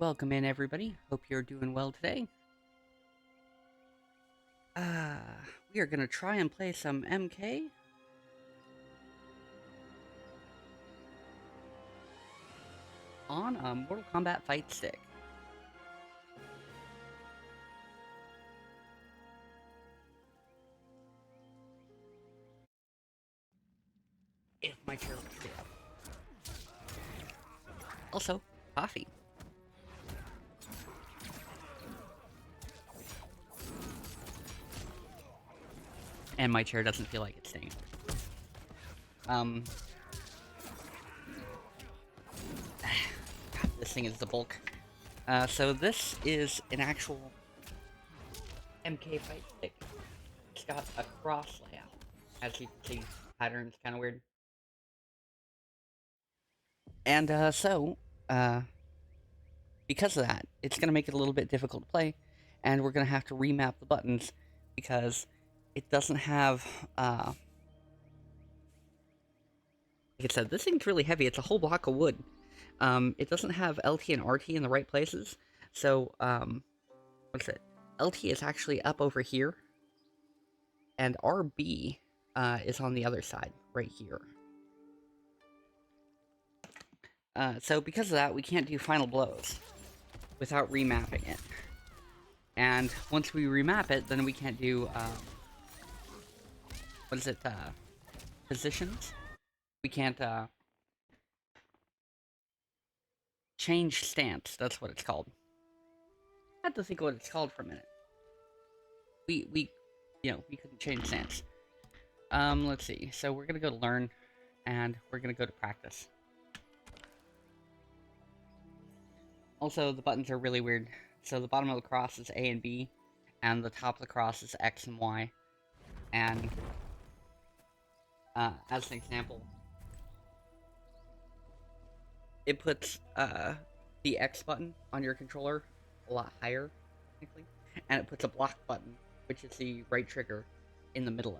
welcome in everybody. Hope you're doing well today. Uh, we are gonna try and play some MK on a Mortal Kombat fight stick. If my chair will stay up. Also, coffee. And my chair doesn't feel like it's staying. God, this thing is the bulk. So this is an actual MK fight stick. It's got a cross layout. As you can see, pattern's kind of weird. And because of that, it's going to make it a little bit difficult to play, and we're going to have to remap the buttons because it doesn't have, like I said, this thing's really heavy. It's a whole block of wood. It doesn't have LT and RT in the right places, so, what's it? LT is actually up over here, and RB, is on the other side, right here. So because of that, we can't do final blows without remapping it. And once we remap it, then we can't do, what is it, positions? We can't, change stance, that's what it's called. I had to think what it's called for a minute. We couldn't change stance. Let's see, so we're gonna go to learn, and we're gonna go to practice. Also, the buttons are really weird. So the bottom of the cross is A and B, and the top of the cross is X and Y. And, as an example, it puts, the X button on your controller a lot higher, technically, and it puts a block button, which is the right trigger, in the middle of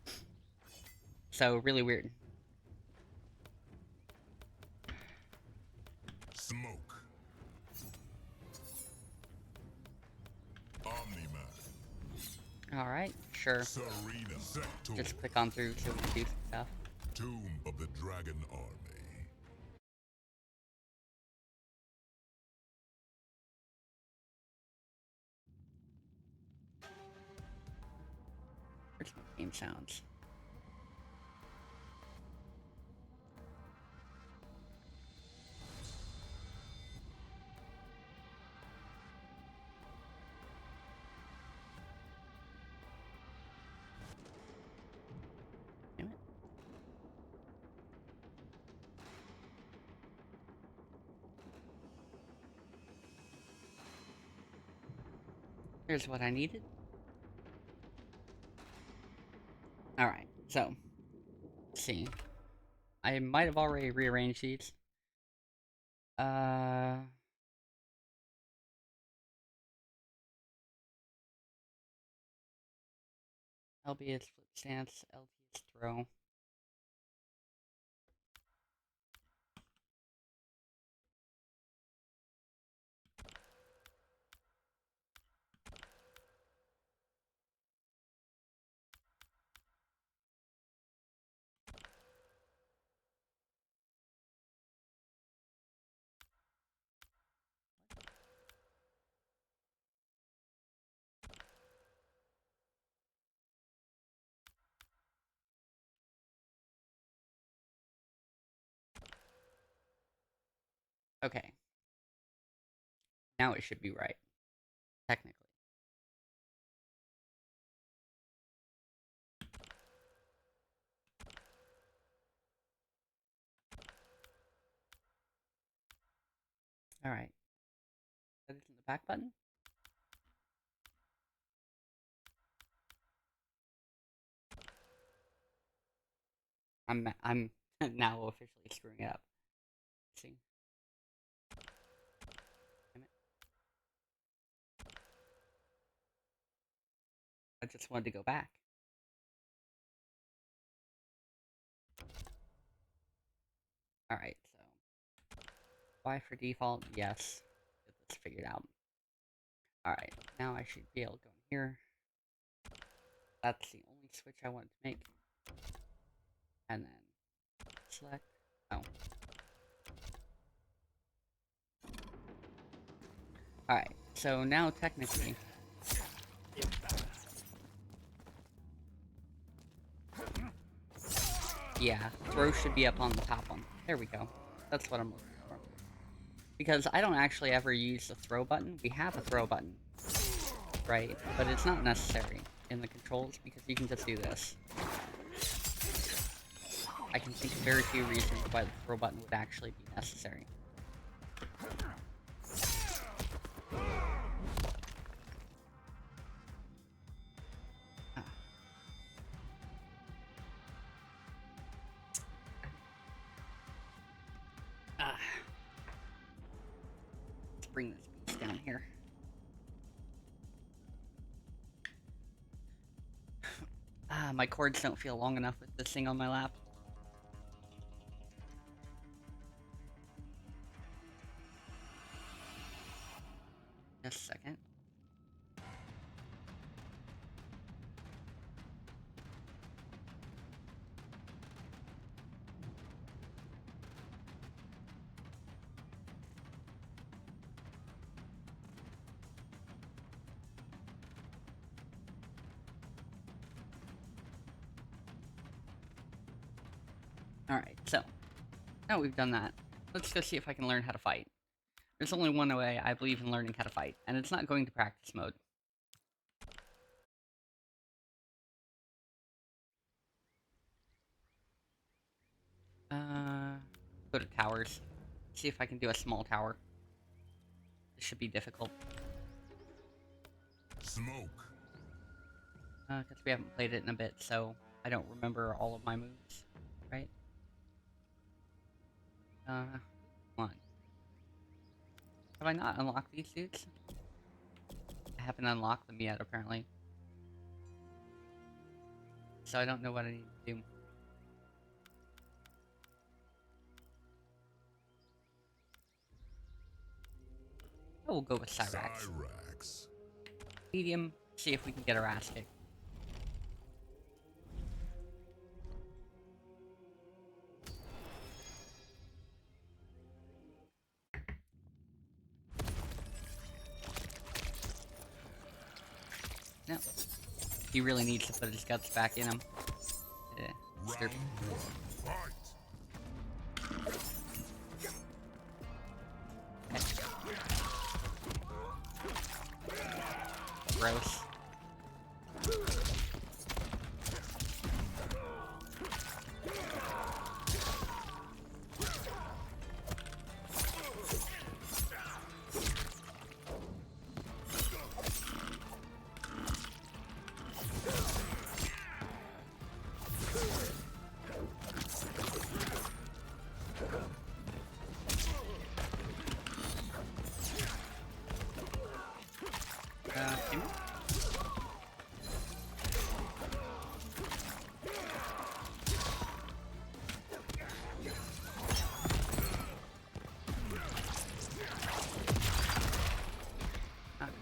it. So, really weird. Smoke. Omni Man. Alright, sure. Serena. Sector. Just click on through so we can do some stuff. Tomb of the Dragon Army. Where's my game sounds? Damn it. Here's what I needed. Alright, so, let's see. I might have already rearranged these. LB is flip stance, LT is throw. Okay. Now it should be right, technically. Alright. That isn't the back button? I'm now officially screwing it up. Let's see. Damn it. I just wanted to go back. Alright, so Y for default, yes. Get this figured out. Alright, now I should be able to go in here. That's the only switch I wanted to make. And then select. Oh. Alright, so now technically. Yeah, throw should be up on the top one. There we go. That's what I'm looking for. Because I don't actually ever use the throw button. We have a throw button, right? But it's not necessary in the controls because you can just do this. I can think of very few reasons why the throw button would actually be necessary. Let's bring this piece down here. My cords don't feel long enough with this thing on my lap. Just a second. Alright, so, now we've done that, let's go see if I can learn how to fight. There's only one way I believe in learning how to fight, and it's not going to practice mode. Go to towers. See if I can do a small tower. This should be difficult. Smoke. Because we haven't played it in a bit, so I don't remember all of my moves, right? Come on. Have I not unlocked these dudes? I haven't unlocked them yet, apparently. So I don't know what I need to do. Oh, we'll go with Cyrax. Medium, see if we can get our ass kicked. No. He really needs to put his guts back in him. Yeah. Round one, fight. Gross.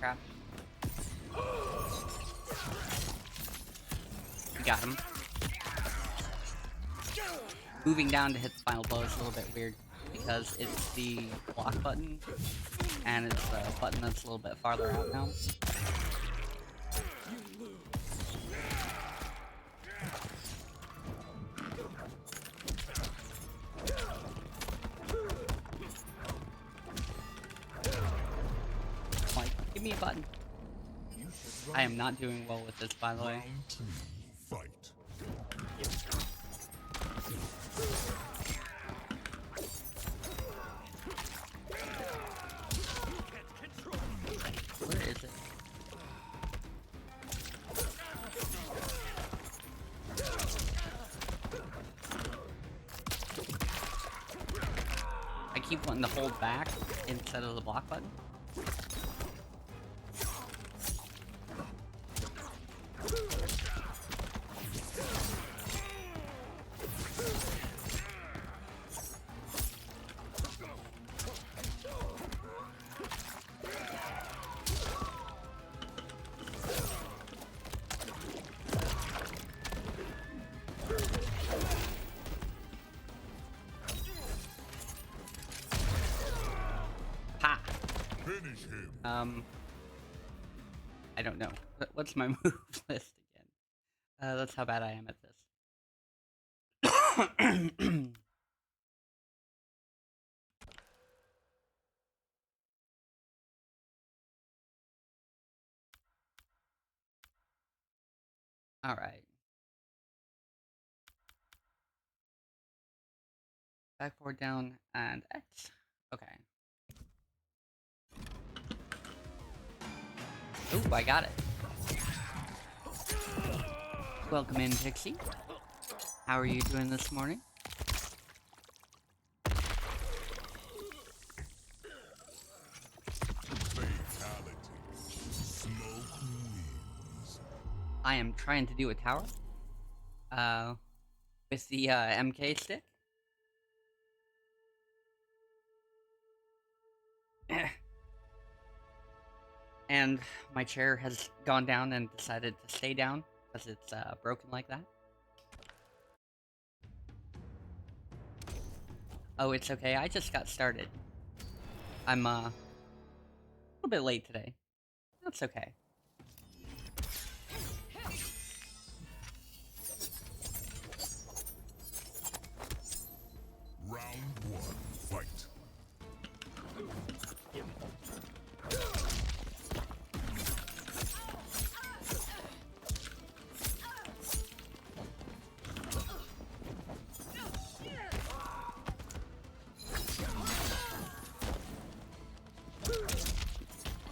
Crap. Got him. Moving down to hit the final blow is a little bit weird because it's the block button and it's the button that's a little bit farther out now. Give me a button. I am not doing well with this, by the way. Round two, fight. Where is it? I keep wanting to hold back instead of the block button. Finish him. I don't know. What's my move list again? That's how bad I am at this. Alright. Back, forward, down, and X. Okay. Ooh, I got it. Welcome in, Pixie. How are you doing this morning? Fatality. Smoke wins. I am trying to do a tower. With the MK stick. And my chair has gone down and decided to stay down because it's broken like that. Oh, it's okay. I just got started. I'm a little bit late today. That's okay. Round one, fight.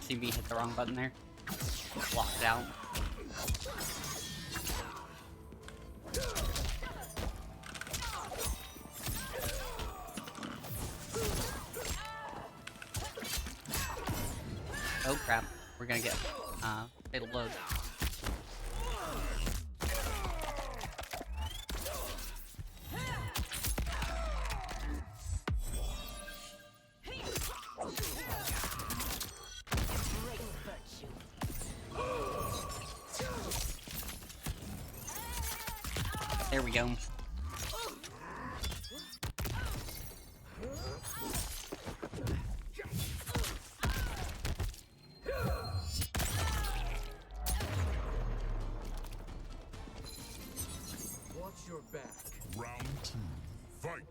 See me hit the wrong button there. Locked out. Oh crap, we're gonna get fatal load. There we go. Watch your back. Round two, fight.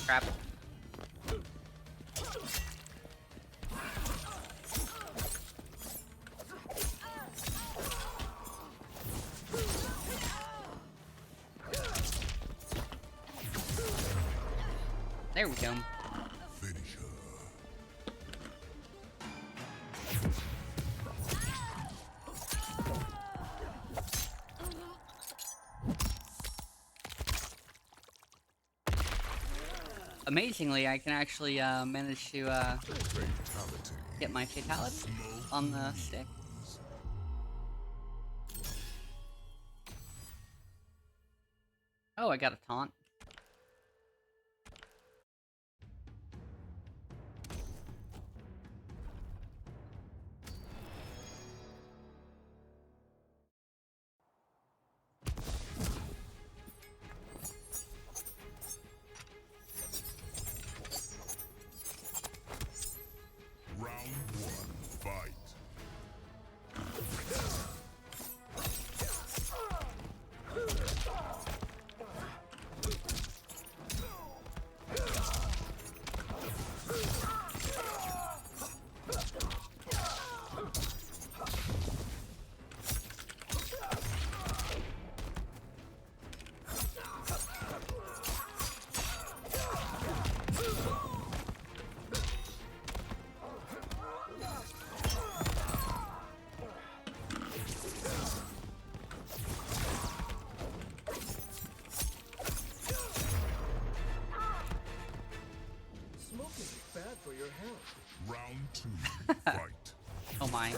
Crap. There we go. Finish her. Amazingly, I can actually manage to Fatality. get my fatality on the stick. Oh, I got a taunt. Round one, fight. Smoking is bad for your health. Round two, fight. Oh my.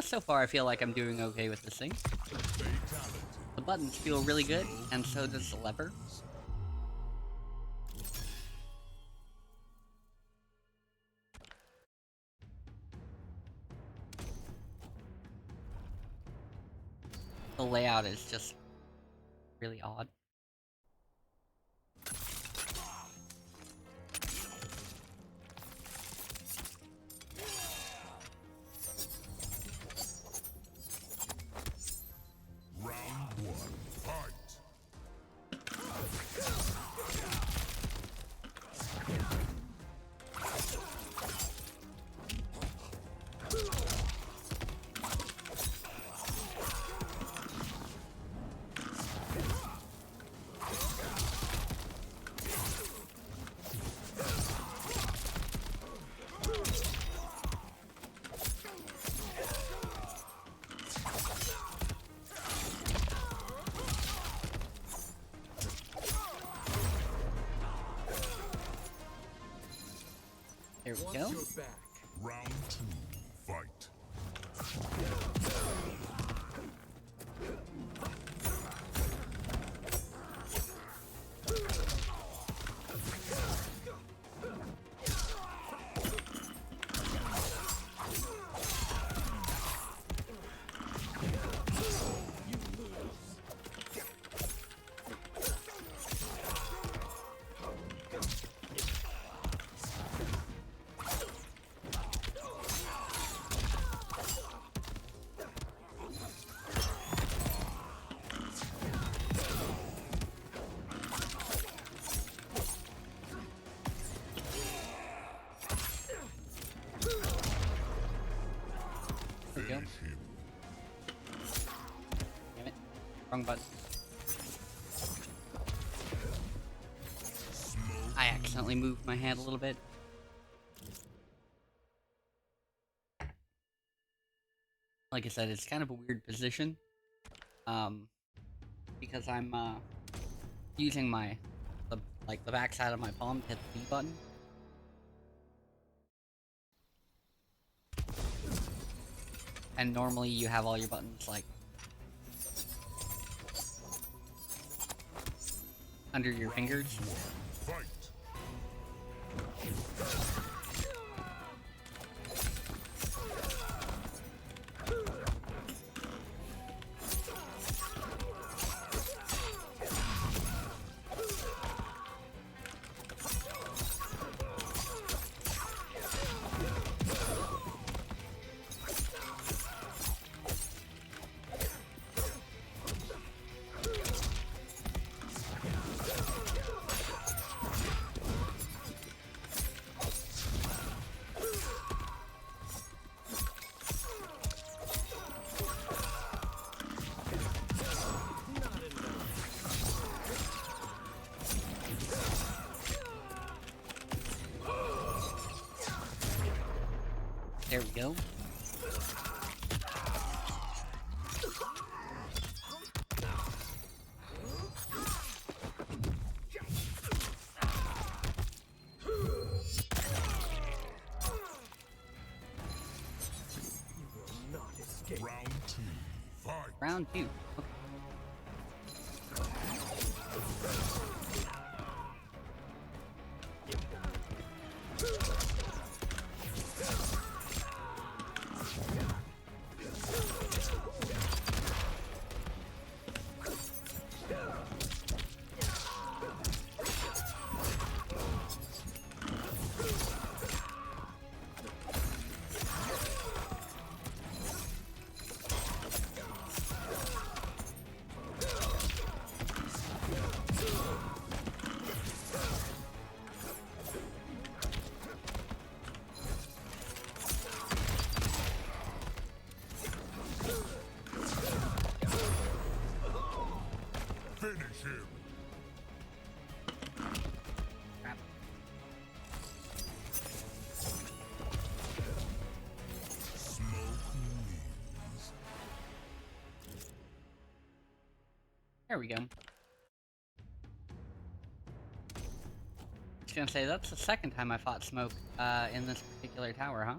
So far I feel like I'm doing okay with this thing. The buttons feel really good, and so does the lever. The layout is just really odd. Round one, fight. There we Watch go. your back. Round two, fight. There we go. Finish him. Damn it. Wrong button. I accidentally moved my hand a little bit. Like I said, it's kind of a weird position. Because I'm, using the back side of my palm to hit the B button. And normally you have all your buttons, like, under your fingers. Fight. There we go. Not escape. Round two, fight. Round two. Okay. Finish him. Crap. Smoke rings. There we go. Just gonna say, that's the second time I fought Smoke, in this particular tower, huh?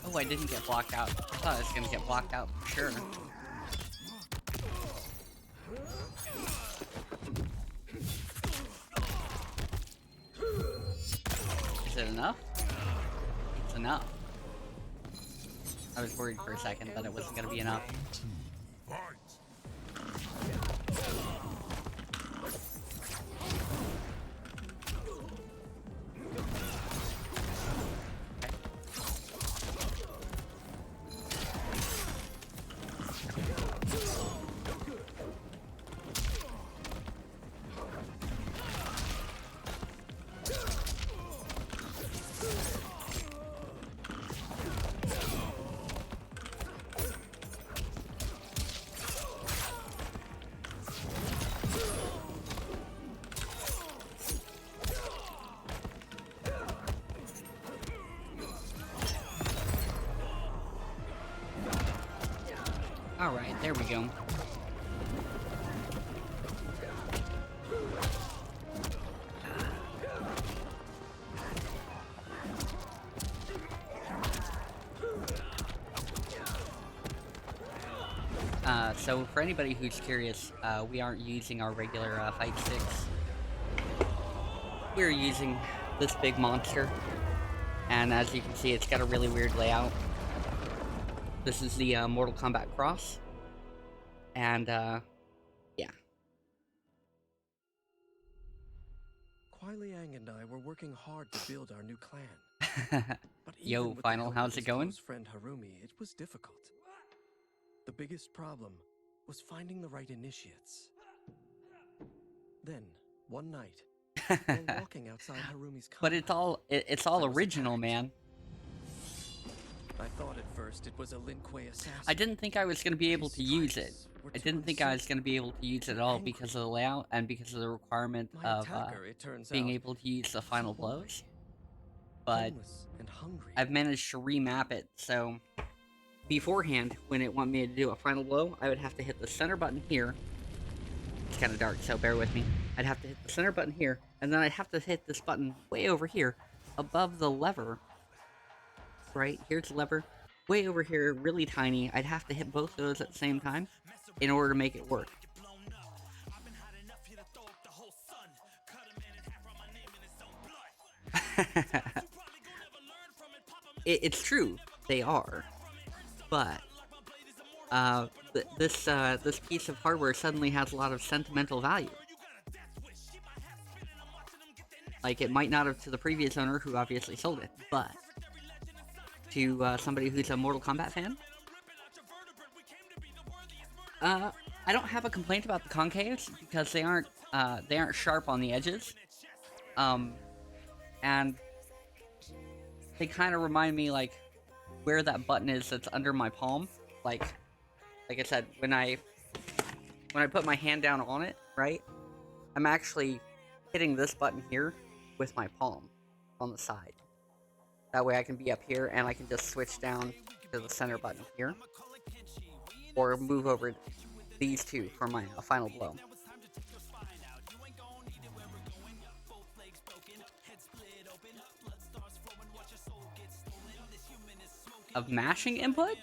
Oh, I didn't get blocked out. I thought I was gonna get blocked out for sure. Is it enough? It's enough. I was worried for a second that it wasn't gonna be enough. Fight! Alright, there we go. So for anybody who's curious, we aren't using our regular fight sticks. We're using this big monster, and as you can see, it's got a really weird layout. This is the Mortal Kombat Cross, and yeah. Kuai Liang and I were working hard to build our new clan. But Yo, even with the Final, help of how's it his going? close friend Harumi, it was difficult. The biggest problem was finding the right initiates. Then, one night, while walking outside Harumi's But it's all original, man. I thought at first it was a Lin Kuei assassin. I didn't think I was going to be able to use it. I didn't think I was going to be able to use it at all because of the layout and because of the requirement My of attacker, it turns being out, able to use the was a final boy, blows. But homeless and hungry. I've managed to remap it, so beforehand, when it wanted me to do a final blow, I would have to hit the center button here. It's kind of dark, so bear with me. I'd have to hit the center button here, and then I'd have to hit this button way over here, above the lever. Right, here's the lever. Way over here, really tiny. I'd have to hit both of those at the same time in order to make it work. It's true, they are, but this piece of hardware suddenly has a lot of sentimental value. Like, it might not have to the previous owner, who obviously sold it, but to somebody who's a Mortal Kombat fan, I don't have a complaint about the concaves because they aren't sharp on the edges, and they kind of remind me like where that button is that's under my palm. Like I said, when I put my hand down on it, right, I'm actually hitting this button here with my palm on the side. That way I can be up here and I can just switch down to the center button here, or move over these two for my final blow. Of mashing input?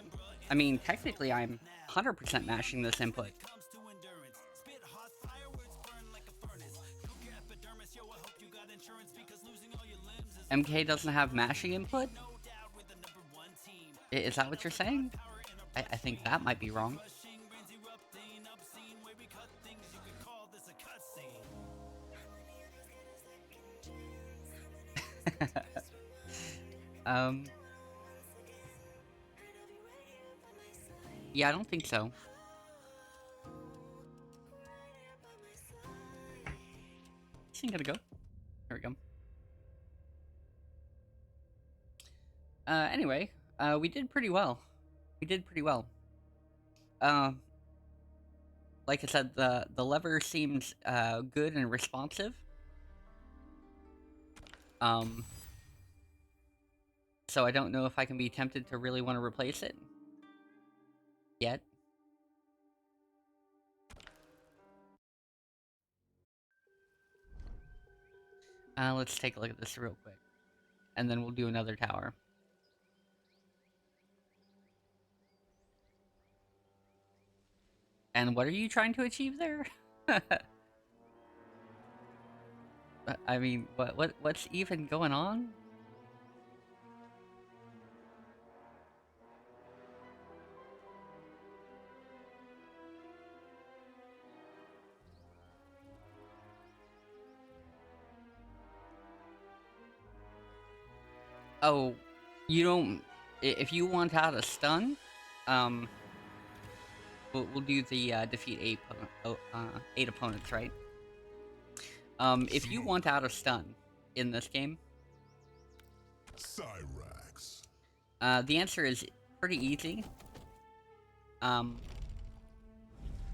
I mean, technically I'm 100% mashing this input. MK doesn't have mashing input? Is that what you're saying? I think that might be wrong. Yeah, I don't think so. This thing gotta go. There we go. Anyway, we did pretty well. We did pretty well. Like I said, the lever seems good and responsive. Um, so I don't know if I can be tempted to really want to replace it yet. Let's take a look at this real quick, and then we'll do another tower. And what are you trying to achieve there? I mean, what's even going on? Oh, you don't. If you want out a stun, um, we'll do the defeat eight opponents, right? If you want out a stun in this game, Cyrax. the answer is pretty easy. As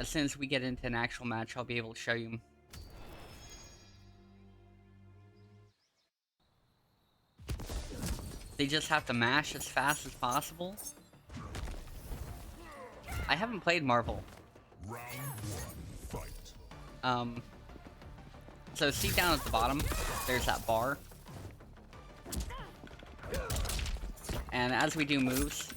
soon as we get into an actual match, I'll be able to show you. They just have to mash as fast as possible. I haven't played Marvel. Round one, fight. So see down at the bottom, there's that bar. And as we do moves,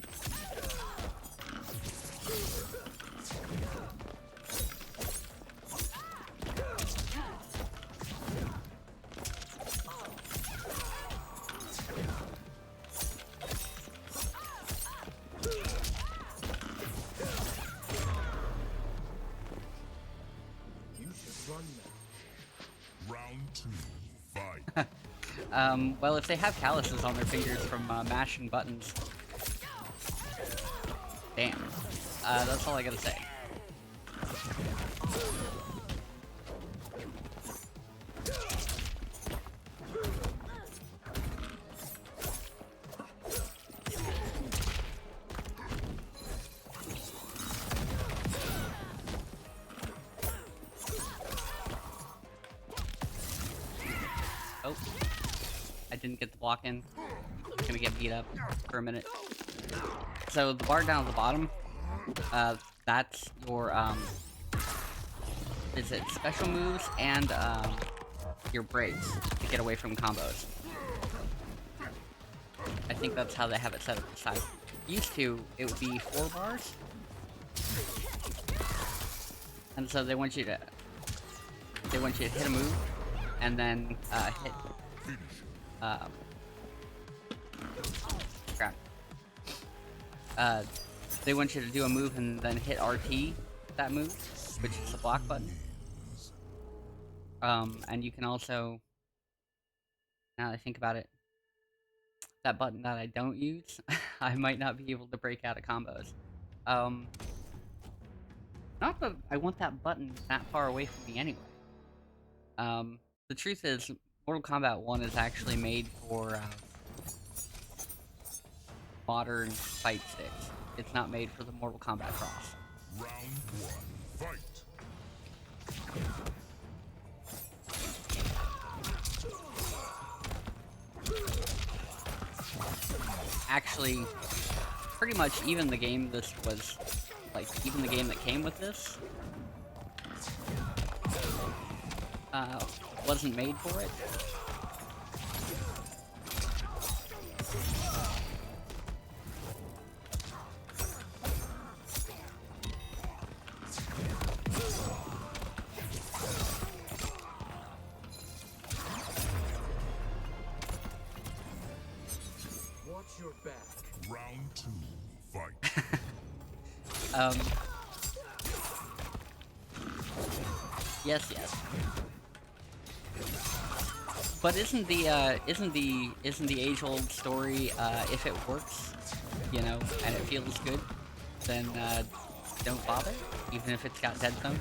Round two, fight. well, if they have calluses on their fingers from mashing buttons, damn. That's all I gotta say. Oh, I didn't get the block in. I'm gonna get beat up for a minute. So the bar down at the bottom, that's your is it special moves and your breaks to get away from combos. I think that's how they have it set up this time. Used to, it would be 4 bars, and so they want you to hit a move and then hit crap. They want you to do a move and then hit RT that move, which is the block button. And you can also, now that I think about it, that button that I don't use, I might not be able to break out of combos. Not that I want that button that far away from me anyway. The truth is, Mortal Kombat 1 is actually made for modern fight sticks. It's not made for the Mortal Kombat cross. Round one, fight. Actually, pretty much even the game this was, like, even the game that came with this, wasn't made for it. Watch your back. Round two, fight. Yes. But isn't the age-old story, if it works, you know, and it feels good, then don't bother, even if it's got dead zones?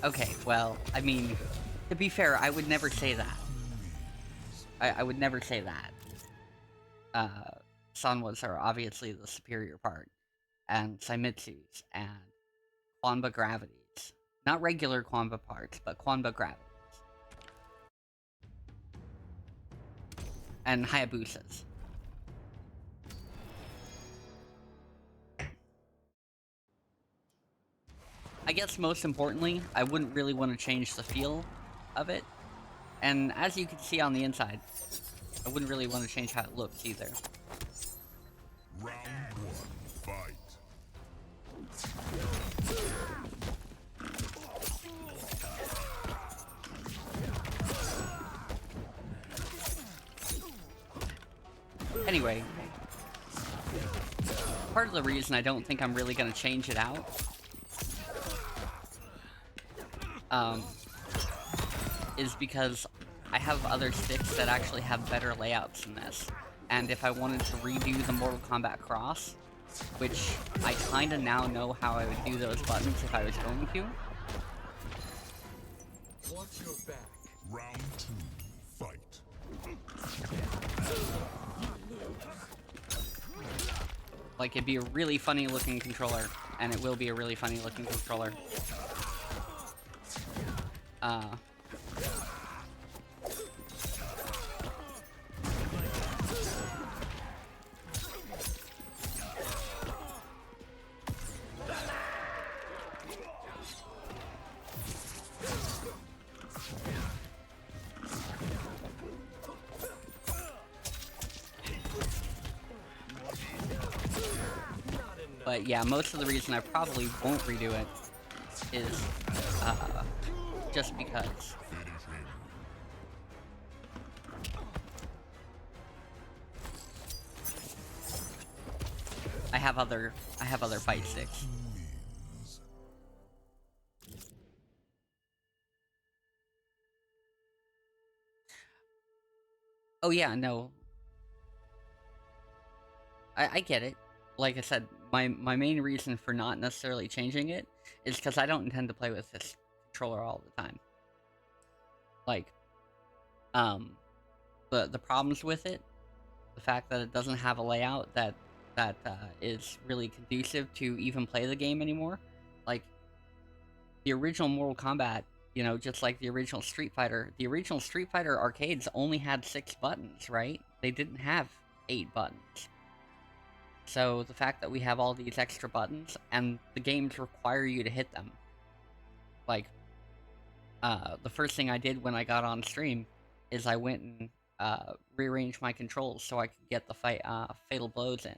Okay, well, I mean, to be fair, I would never say that. I would never say that. Sanwas are obviously the superior part, and Saimitsus, and Quanba gravities. Not regular Quanba parts, but Quanba gravities. And Hayabusas. I guess most importantly, I wouldn't really want to change the feel of it. And as you can see on the inside, I wouldn't really want to change how it looks either. Round one, fight. Anyway, part of the reason I don't think I'm really going to change it out is because I have other sticks that actually have better layouts than this. And if I wanted to redo the Mortal Kombat Cross, which I kinda now know how I would do those buttons if I was going to. Watch your back. Round two, fight. Like, it'd be a really funny looking controller, and it will be a really funny looking controller. But yeah, most of the reason I probably won't redo it is just because. I have other fight sticks. Oh yeah, no. I get it. Like I said, my main reason for not necessarily changing it is because I don't intend to play with this controller all the time. Like, the problems with it, the fact that it doesn't have a layout that is really conducive to even play the game anymore. Like, the original Mortal Kombat, you know, just like the original Street Fighter arcades only had 6 buttons, right? They didn't have 8 buttons. So the fact that we have all these extra buttons, and the games require you to hit them. Like, the first thing I did when I got on stream is I went and rearranged my controls so I could get the fatal blows in,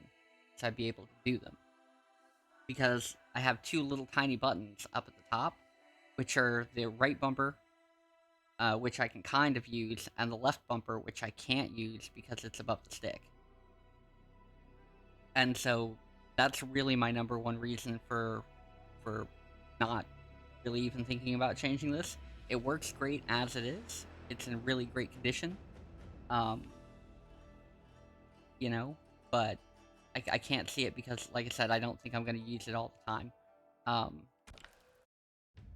so I'd be able to do them. Because I have 2 little tiny buttons up at the top, which are the right bumper, which I can kind of use, and the left bumper, which I can't use because it's above the stick. And so that's really my number one reason for not really even thinking about changing this. It works great as it is. It's in really great condition. You know, but I can't see it because, like I said, I don't think I'm going to use it all the time.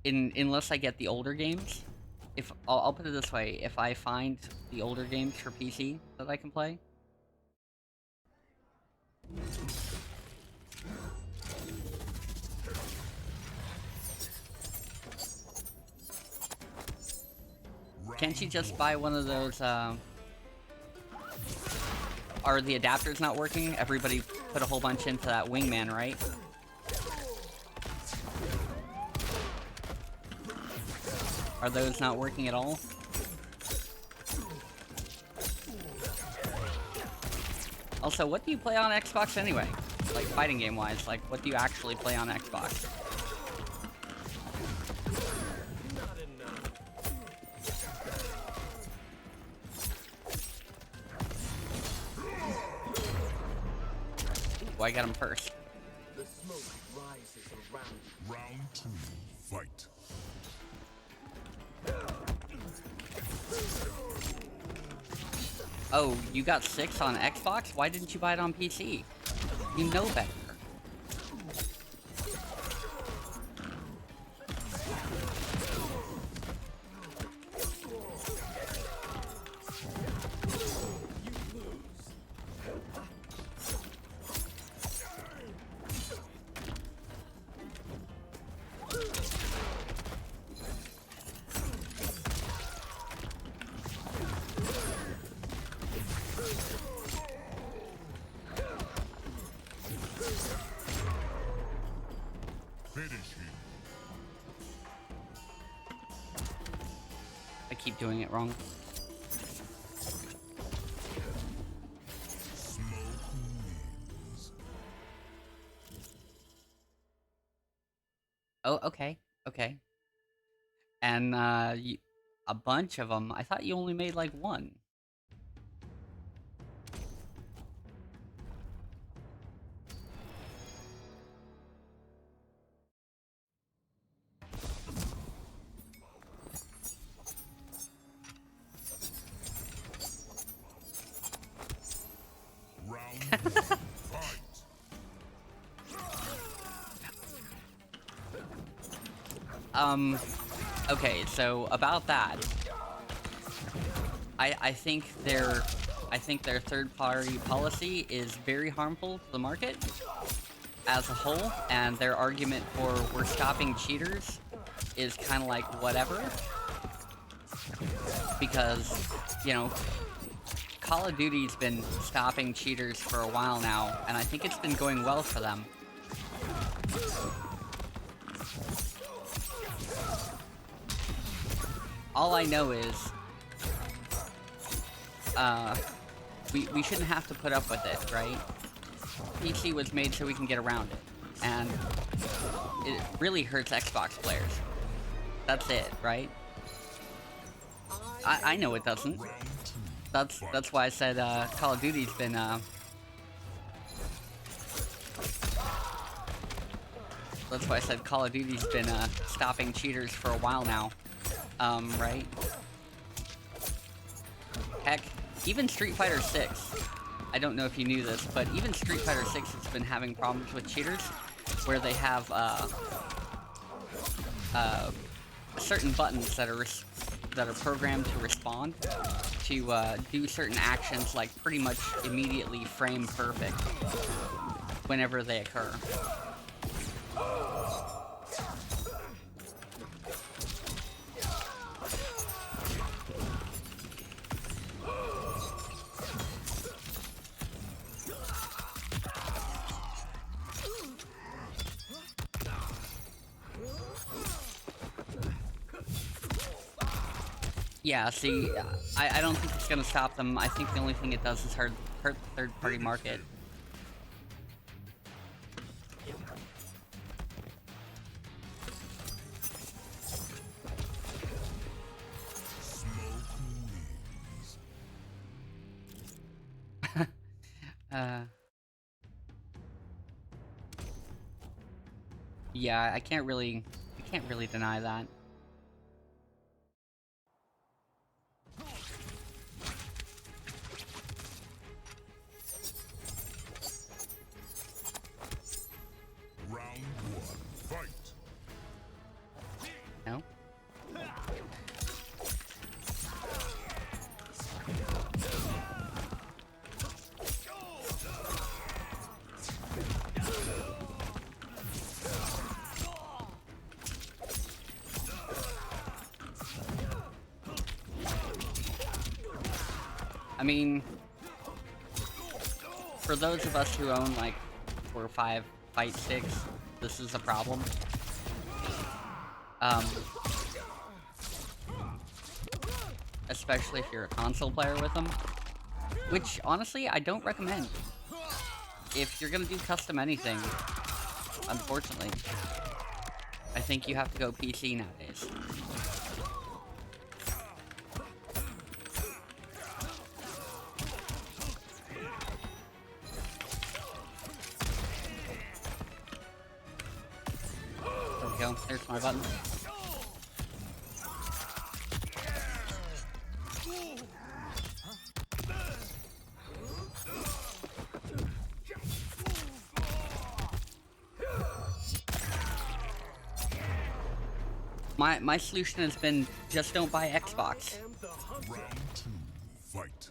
Unless I get the older games. If I'll put it this way, if I find the older games for PC that I can play, can't you just buy one of those, are the adapters not working? Everybody put a whole bunch into that wingman, right? Are those not working at all? Also, what do you play on Xbox anyway? Like, fighting game-wise, like, what do you actually play on Xbox? Ooh, I got him first. The smoke rises around. Round two, fight. Oh, you got 6 on Xbox? Why didn't you buy it on PC? You know better. Finish him. I keep doing it wrong. Smoke wins. Oh, okay, okay. And a bunch of them. I thought you only made like one. Round one, fight. Okay, so about that, I think their third-party policy is very harmful to the market as a whole, and their argument for we're stopping cheaters is kind of like whatever, because, you know, Call of Duty's been stopping cheaters for a while now, and I think it's been going well for them. All I know is, we shouldn't have to put up with it, right? PC was made so we can get around it, and it really hurts Xbox players. That's it, right? I know it doesn't. That's why I said Call of Duty's been that's why I said Call of Duty's been stopping cheaters for a while now. Right? Heck, even Street Fighter 6. I don't know if you knew this, but even Street Fighter 6 has been having problems with cheaters where they have certain buttons that are programmed to respond to do certain actions, like pretty much immediately frame perfect whenever they occur. Yeah, see, I don't think it's gonna stop them. I think the only thing it does is hurt the third-party market. Yeah, I can't really deny that. Round one, fight. No? I mean, for those of us who own like 4 or 5 fight sticks, this is a problem. Especially if you're a console player with them, which honestly I don't recommend. If you're gonna do custom anything, unfortunately, I think you have to go PC nowadays. There we go, there's my button. My solution has been just don't buy Xbox. Round two, fight.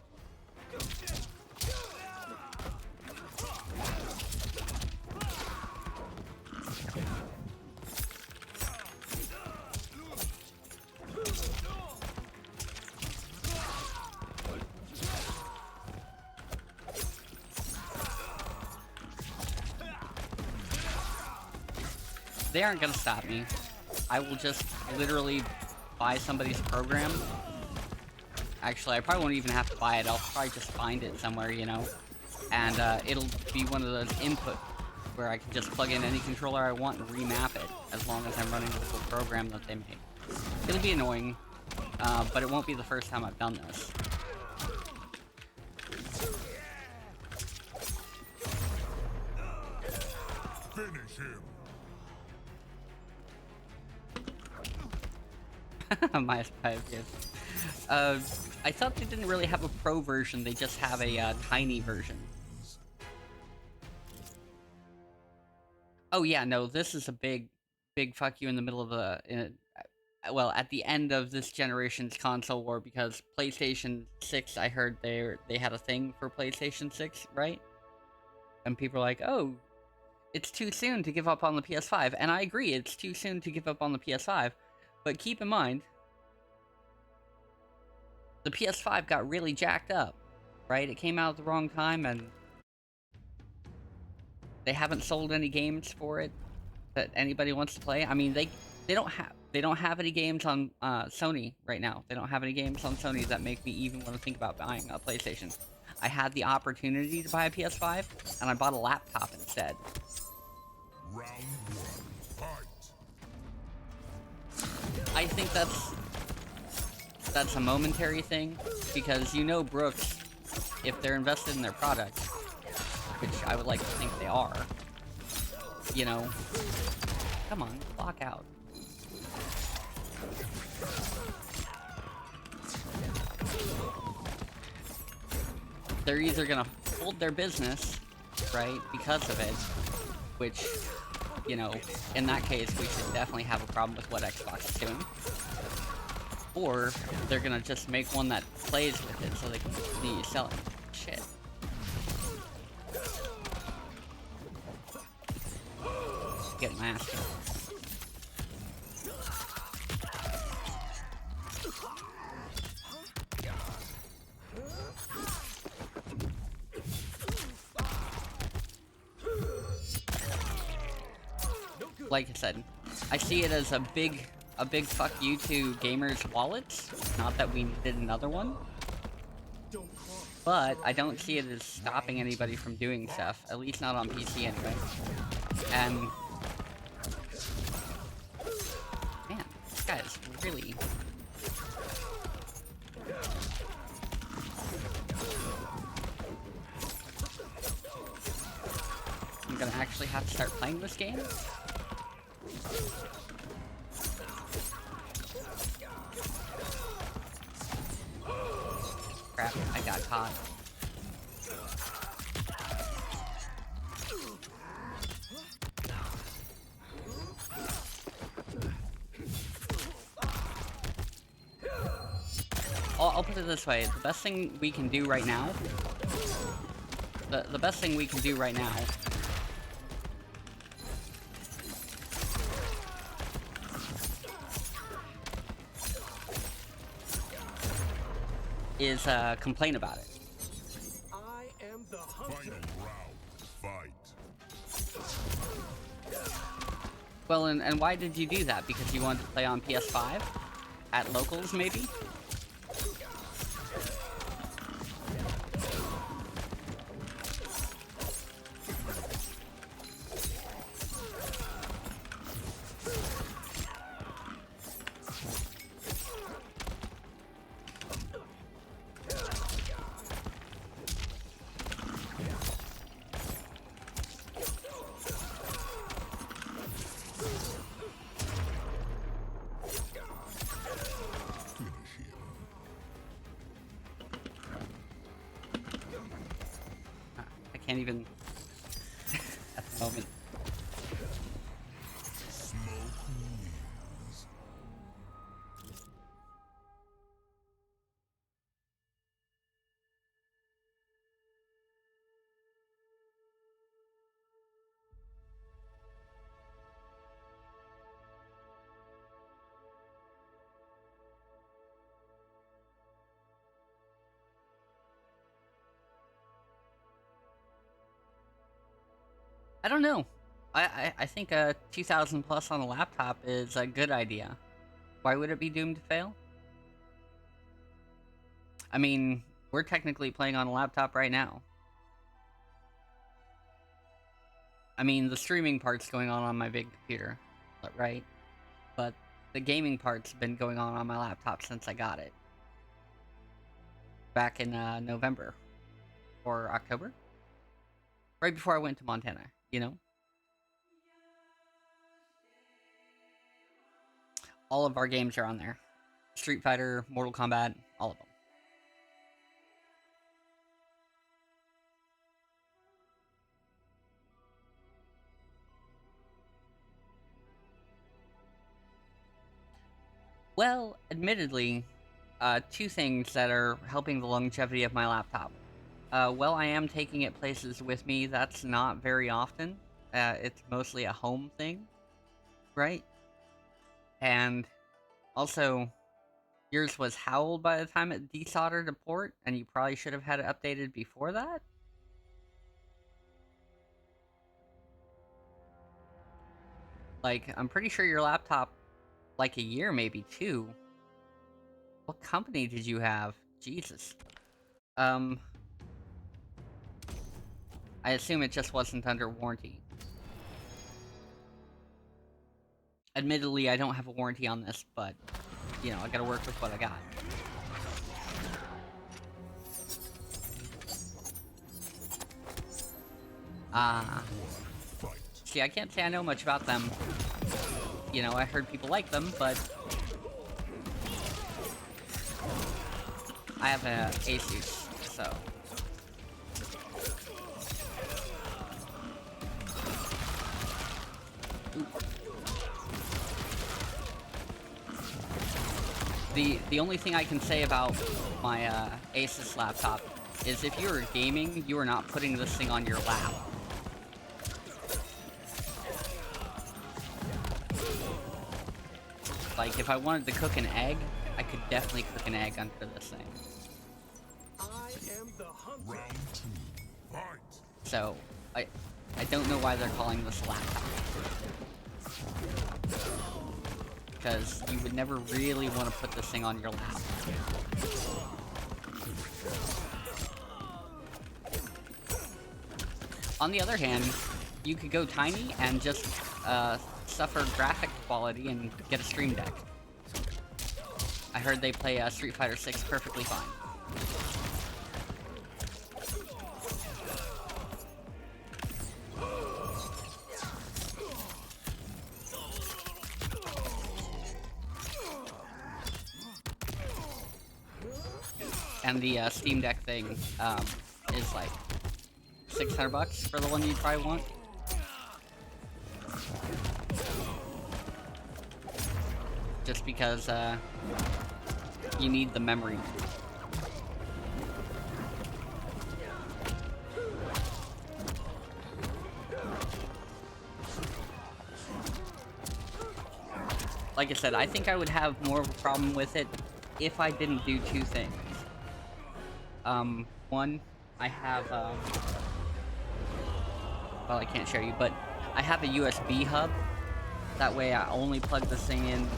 they aren't gonna stop me. I will just literally buy somebody's program. Actually, I probably won't even have to buy it. I'll probably just find it somewhere, you know? And it'll be one of those input where I can just plug in any controller I want and remap it, as long as I'm running the full program that they make. It'll be annoying, but it won't be the first time I've done this. Finish him. My 5 years. I thought they didn't really have a pro version, they just have a tiny version. Oh yeah, no, this is a big fuck you in the middle of the, well, at the end of this generation's console war, because PlayStation 6, I heard they had a thing for PlayStation 6, right? And people are like, oh, it's too soon to give up on the PS5, and I agree, it's too soon to give up on the PS5, but keep in mind, the PS5 got really jacked up, right? It came out at the wrong time, and they haven't sold any games for it that anybody wants to play. I mean, they don't have any games on Sony right now. They don't have any games on Sony that make me even want to think about buying a PlayStation. I had the opportunity to buy a PS5, and I bought a laptop instead. Round 1, fight. I think that's a momentary thing, because you know Brooks, if they're invested in their product, which I would like to think they are, you know, come on, lock out. They're either gonna hold their business, right, because of it, which, you know, in that case, we should definitely have a problem with what Xbox is doing. Or they're gonna just make one that plays with it so they can continue selling shit. Get my ass kicked. Like I said, I see it as a big fuck you to gamers' wallets. Not that we needed another one. But I don't see it as stopping anybody from doing stuff. At least not on PC anyway. And man, this guy is really... I'm gonna actually have to start playing this game? Crap, I got caught. I'll put it this way, the best thing we can do right now... The best thing we can do right now... is complain about it. I am the hunter. Final round, fight. Well, and why did you do that? Because you wanted to play on PS5? At locals, maybe? Can't even at the moment. Smoke rings. I don't know. I think a 2000 plus on a laptop is a good idea. Why would it be doomed to fail? I mean, we're technically playing on a laptop right now. I mean, the streaming part's going on my big computer, right? But the gaming part's been going on my laptop since I got it. Back in November. Or October? Right before I went to Montana, you know? All of our games are on there. Street Fighter, Mortal Kombat, all of them. Well, admittedly, two things that are helping the longevity of my laptop. Well, I am taking it places with me. That's not very often. It's mostly a home thing, right? And also, yours was how old by the time it desoldered to port, and you probably should have had it updated before that? Like, I'm pretty sure your laptop, like a year, maybe two. What company did you have? Jesus. I assume it just wasn't under warranty. Admittedly, I don't have a warranty on this, but, you know, I gotta work with what I got. See, I can't say I know much about them. You know, I heard people like them, but I have a Asus, so. The only thing I can say about my Asus laptop is if you are gaming, you are not putting this thing on your lap. Like, if I wanted to cook an egg, I could definitely cook an egg under this thing. I am the hunter. Round two. Fight. So, I don't know why they're calling this a laptop. Because you would never really want to put this thing on your lap. On the other hand, you could go tiny and just suffer graphic quality and get a Stream Deck. I heard they play Street Fighter 6 perfectly fine. And the Steam Deck thing is like $600 for the one you probably want. Just because you need the memory. Like I said, I think I would have more of a problem with it if I didn't do two things. One, I have, well, I can't show you, but I have a USB hub. That way I only plug this thing in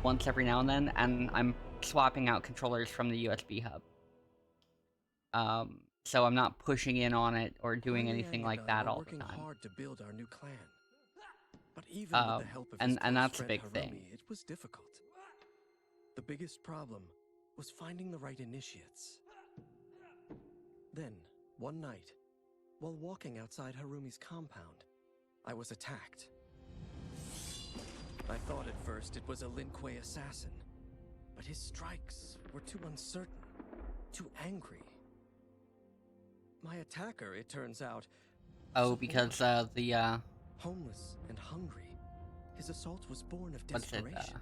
once every now and then, and I'm swapping out controllers from the USB hub. So I'm not pushing in on it or doing anything like that all the time. Hard to build our new clan. But even with the help of his and that's a close big friend thing. Harumi, it was difficult. The biggest problem was finding the right initiates. Then, one night, while walking outside Harumi's compound, I was attacked. I thought at first it was a Lin Kuei assassin, but his strikes were too uncertain, too angry. My attacker, it turns out, was Oh, a because boy, the homeless and hungry. His assault was born of what's it, desperation.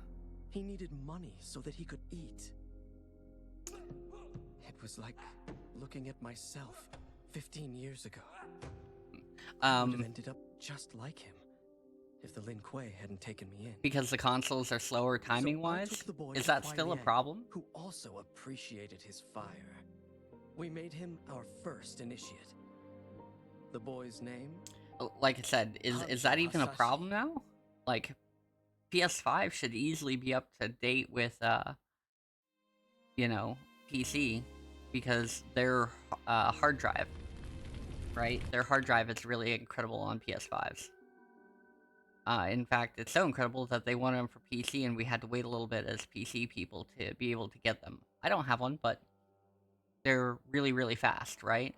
He needed money so that he could eat. It was like looking at myself 15 years ago. I would have ended up just like him if the Lin Kuei hadn't taken me in. because the consoles are slower So timing I wise? took the boy Is to that Kuai still a Liang, problem? Who also appreciated his fire. We made him our first initiate. The boy's name? like I said, is that even a problem now? Like, PS5 should easily be up to date with, you know, PC, because their hard drive, right? Their hard drive is really incredible on PS5s. In fact, it's so incredible that they wanted them for PC, and we had to wait a little bit as PC people to be able to get them. I don't have one, but they're really, really fast, right?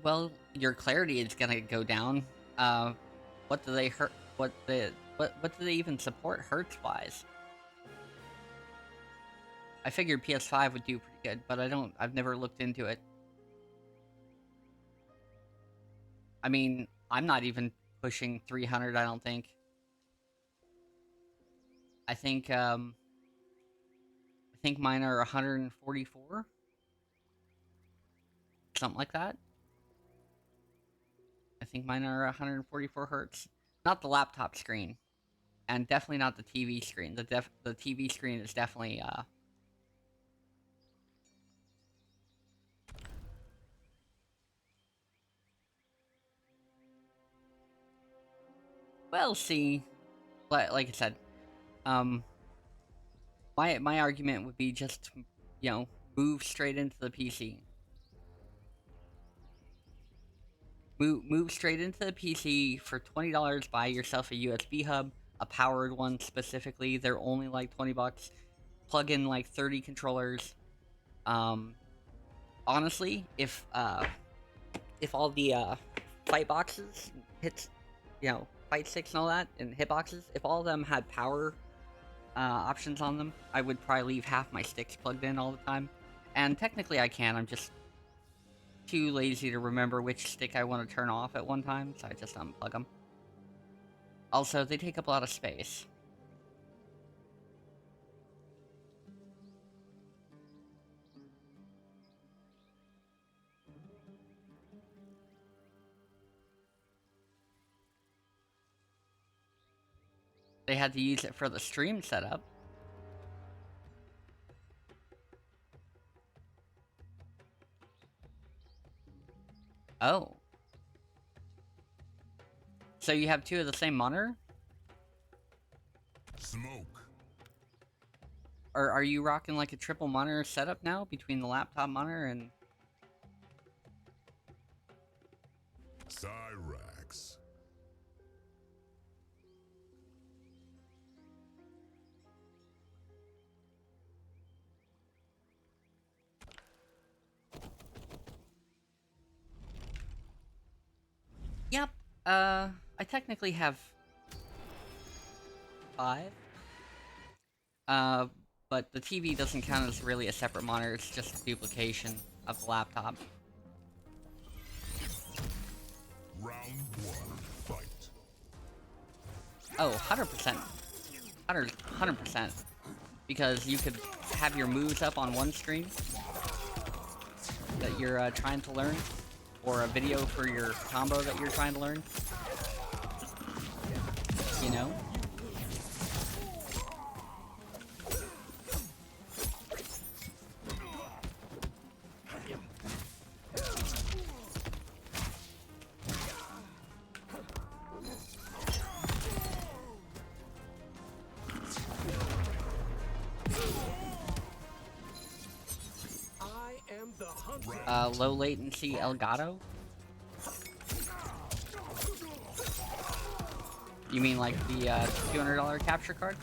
Well, your clarity is gonna go down. What do they hurt? What do they even support hertz-wise? I figured PS5 would do pretty good, but I've never looked into it. I mean, I'm not even pushing 300, I don't think. I think, I think mine are 144? Something like that. I think mine are 144 hertz. Not the laptop screen. And definitely not the TV screen. The TV screen is definitely, well, see, like I said, um, my argument would be just, you know, move straight into the PC. Move straight into the PC for $20. Buy yourself a USB hub, a powered one specifically. They're only like $20. Plug in like 30 controllers. Um, honestly, if all the fight boxes hits, you know, fight sticks and all that, and hitboxes, if all of them had power options on them, I would probably leave half my sticks plugged in all the time. And technically I can, I'm just too lazy to remember which stick I want to turn off at one time, so I just unplug them. Also, they take up a lot of space. They had to use it for the stream setup. Oh. So you have two of the same monitor? Smoke. Or are you rocking like a triple monitor setup now between the laptop monitor and... Cyrax. Yep. I technically have 5. But the TV doesn't count as really a separate monitor, it's just a duplication of the laptop. Round 1, fight. Oh, 100%. 100%. Because you could have your moves up on one screen that you're trying to learn, or a video for your combo that you're trying to learn. You know? Low latency Elgato? You mean like the $200 capture card?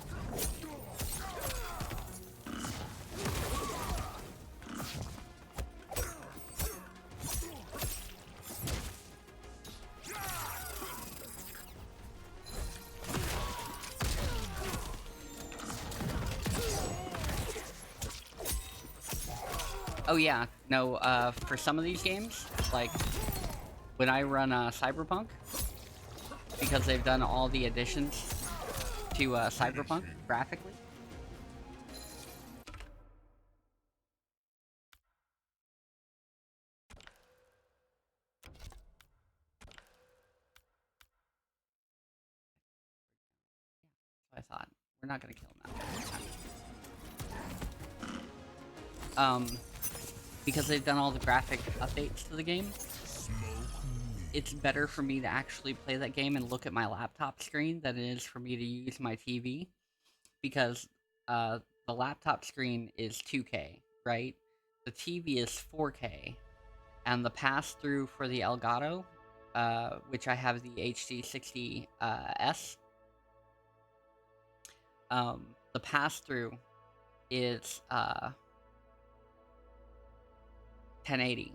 Oh yeah, no, for some of these games, like, when I run Cyberpunk, because they've done all the additions to Cyberpunk graphically, I thought. We're not gonna kill him that time. Because they've done all the graphic updates to the game, it's better for me to actually play that game and look at my laptop screen than it is for me to use my TV. Because the laptop screen is 2K, right? The TV is 4K, and the pass-through for the Elgato, which I have the HD60S, the pass-through is 1080,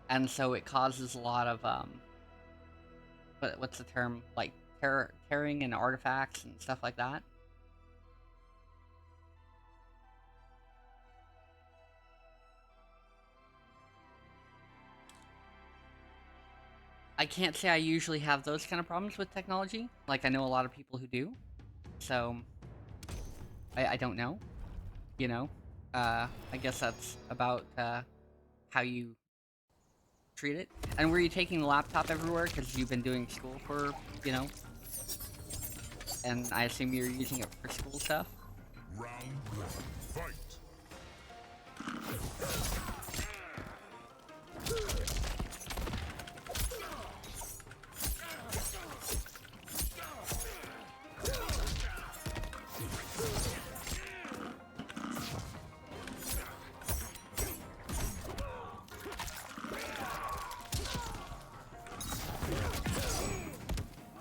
and so it causes a lot of what's the term, like tearing and artifacts and stuff like that. I can't say I usually have those kind of problems with technology. Like, I know a lot of people who do. So, I don't know. You know? I guess that's about, how you treat it. And were you taking the laptop everywhere because you've been doing school for, you know? And I assume you're using it for school stuff? Round one, fight.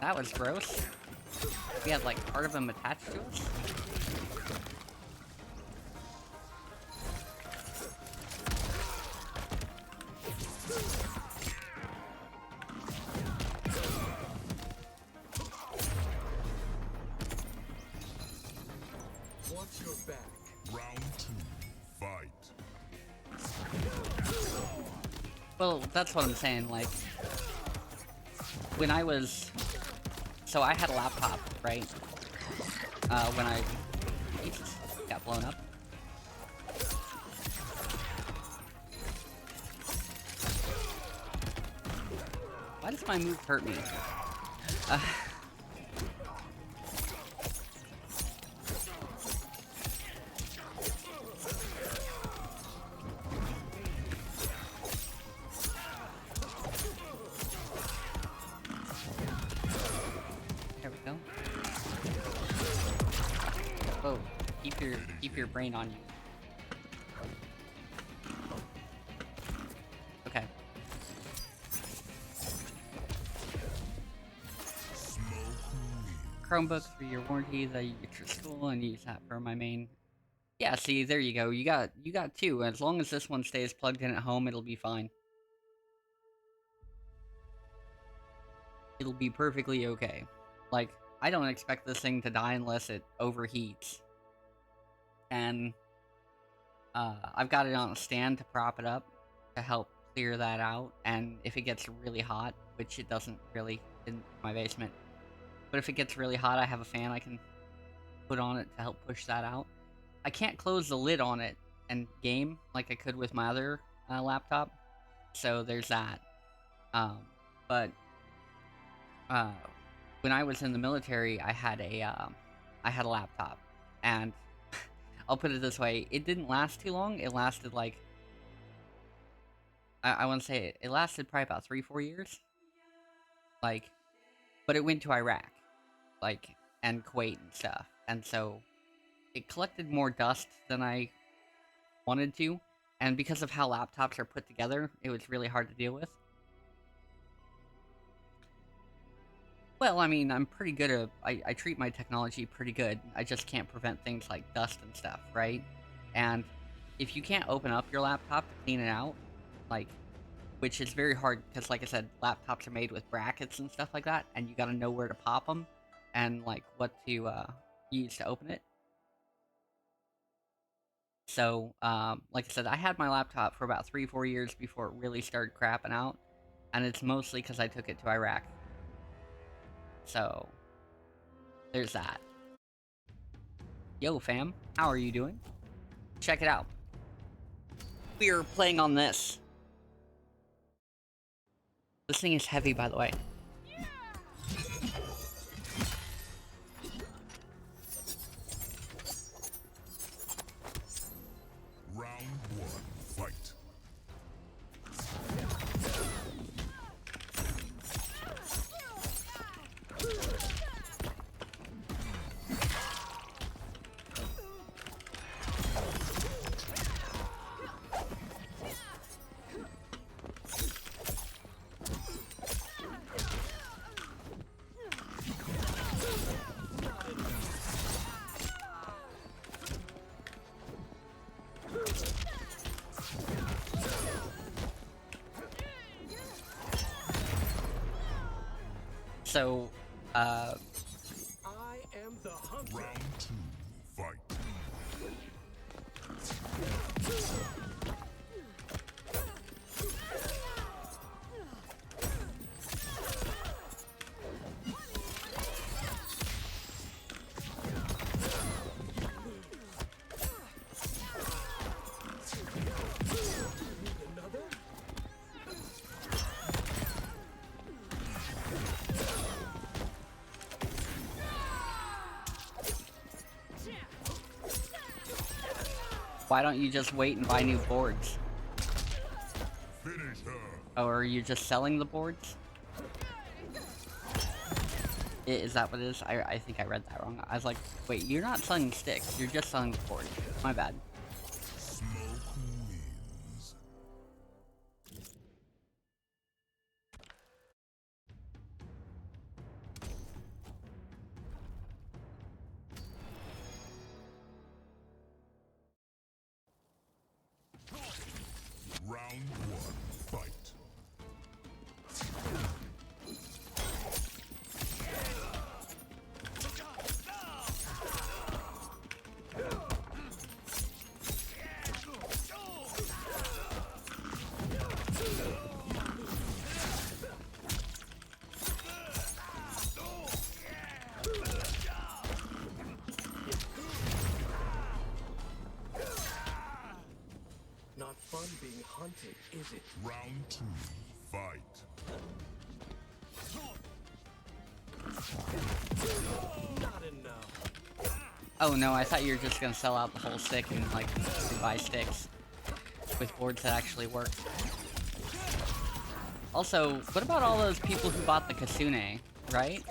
That was gross. We had, like, part of him attached to us? Watch your back. Round two, fight. Well, that's what I'm saying, like... When I was... So I had a laptop, right? When I... Jesus, got blown up. Why does my move hurt me? There we go. Oh, keep your brain on you. Okay. Chromebook 3-year warranty that you get your school and use that for my main. Yeah, see, there you go. You got two. As long as this one stays plugged in at home, it'll be fine. It'll be perfectly okay. Like, I don't expect this thing to die unless it overheats. And I've got it on a stand to prop it up to help clear that out. And if it gets really hot, which it doesn't really in my basement, but if it gets really hot, I have a fan I can put on it to help push that out. I can't close the lid on it and game like I could with my other laptop, so there's that. But when I was in the military, I had a laptop, and I'll put it this way: it didn't last too long. It lasted like I want to say it lasted probably about 3-4 years. Like, but it went to Iraq, like, and Kuwait and stuff, and so it collected more dust than I wanted to, and because of how laptops are put together, it was really hard to deal with. Well, I mean, I'm pretty good at... I treat my technology pretty good. I just can't prevent things like dust and stuff, right? And if you can't open up your laptop to clean it out, like, which is very hard, because like I said, laptops are made with brackets and stuff like that, and you gotta know where to pop them, and, like, what to use to open it. So, like I said, I had my laptop for about 3-4 years before it really started crapping out, and it's mostly because I took it to Iraq. So, there's that. Yo, fam, how are you doing? Check it out. We're playing on this. This thing is heavy, by the way. So, I am the hunter. Round 2, fight. why don't you just wait and buy new boards? Finish her. Oh, are you just selling the boards? Is that what it is? I think I read that wrong. I was like, wait, you're not selling sticks, you're just selling the board. My bad. Smoke wins. Round 1, fight. Not fun being hunted, is it? Round 2, fight. Not enough. Oh no, I thought you were just gonna sell out the whole stick and like buy sticks with boards that actually work. Also, what about all those people who bought the Kasune, right?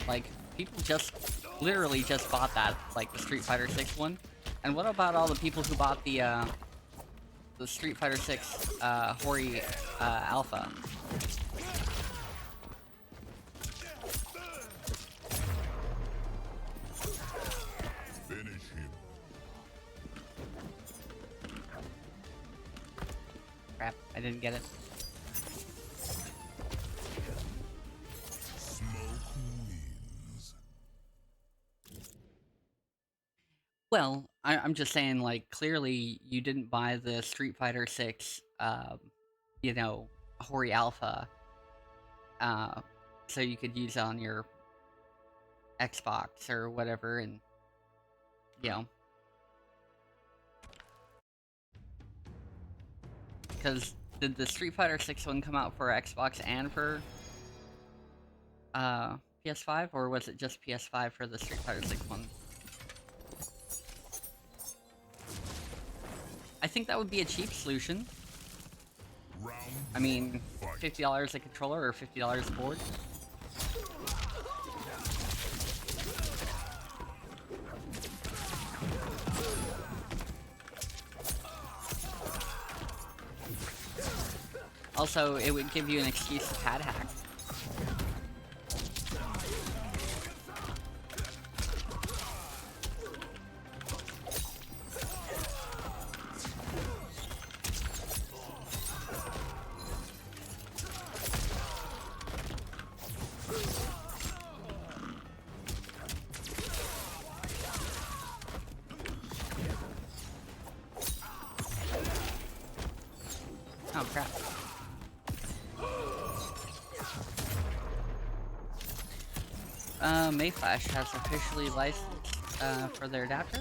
Like, people just literally just bought that, like the Street Fighter 6 one. And what about all the people who bought the Street Fighter 6 Hori Alpha? Finish him. Crap, I didn't get it. Smoke wins. Well, I'm just saying, like, clearly you didn't buy the Street Fighter 6, you know, Hori Alpha, so you could use it on your Xbox or whatever, and, you know. Because did the Street Fighter 6 one come out for Xbox and for, PS5, or was it just PS5 for the Street Fighter 6 one? I think that would be a cheap solution. Round I mean, fight. $50 a controller or $50 a board. Also, it would give you an excuse to pad hack. Oh crap. Mayflash has officially licensed for their adapter,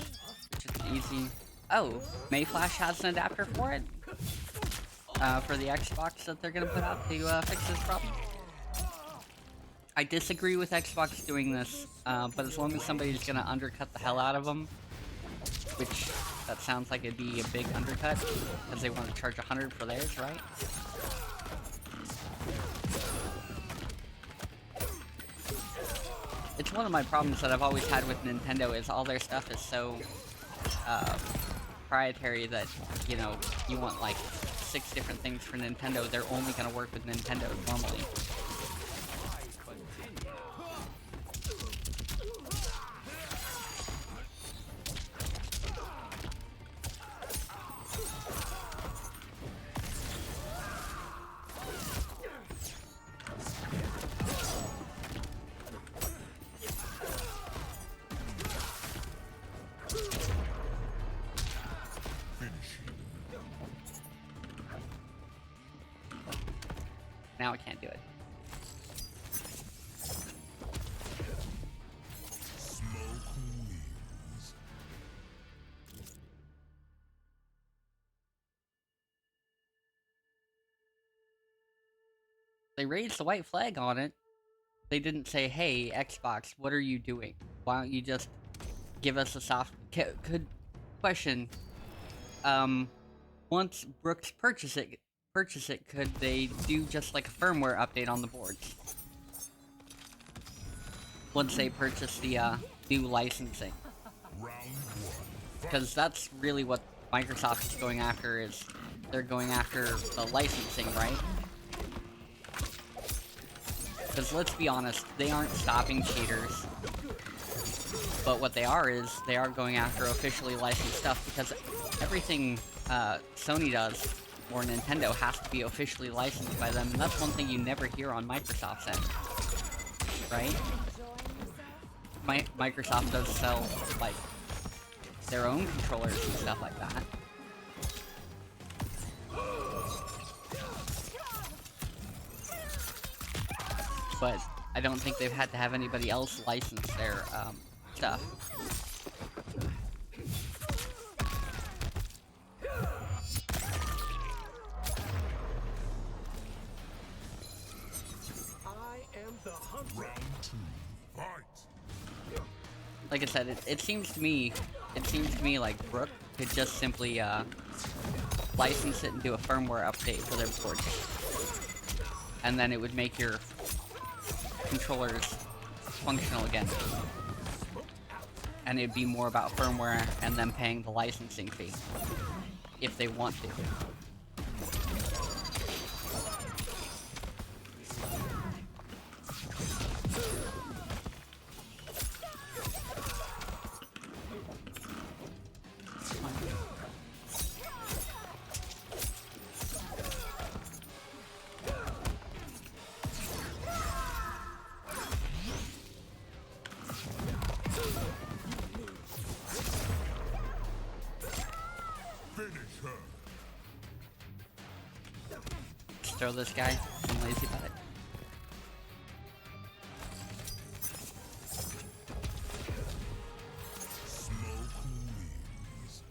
which is easy. Oh, Mayflash has an adapter for it? For the Xbox that they're gonna put out to fix this problem? I disagree with Xbox doing this, but as long as somebody's gonna undercut the hell out of them, which that sounds like it'd be a big undercut, because they want to charge 100 for theirs, right? It's one of my problems that I've always had with Nintendo is all their stuff is so proprietary that, you know, you want like 6 different things for Nintendo, they're only gonna work with Nintendo normally. now it can't do it. Smoke wings. They raised the white flag on it. They didn't say, hey, Xbox, what are you doing? Why don't you just give us a soft... Could... Question. Once Brooks purchase it, could they do just like a firmware update on the boards? Once they purchase the, new licensing. Round one. Because that's really what Microsoft is going after, is they're going after the licensing, right? Because let's be honest, they aren't stopping cheaters. But what they are is, they are going after officially licensed stuff, because everything Sony does, or Nintendo, has to be officially licensed by them, and that's one thing you never hear on Microsoft's end. Right? Microsoft does sell, like, their own controllers and stuff like that. But I don't think they've had to have anybody else license their, stuff. I am the hunter. Round two. Fight. Like I said, it seems to me like Brook could just simply, license it and do a firmware update for their board. And then it would make your controllers functional again. And it'd be more about firmware and them paying the licensing fee. If they want to. Throw this guy. I'm lazy about it. Smoke wings.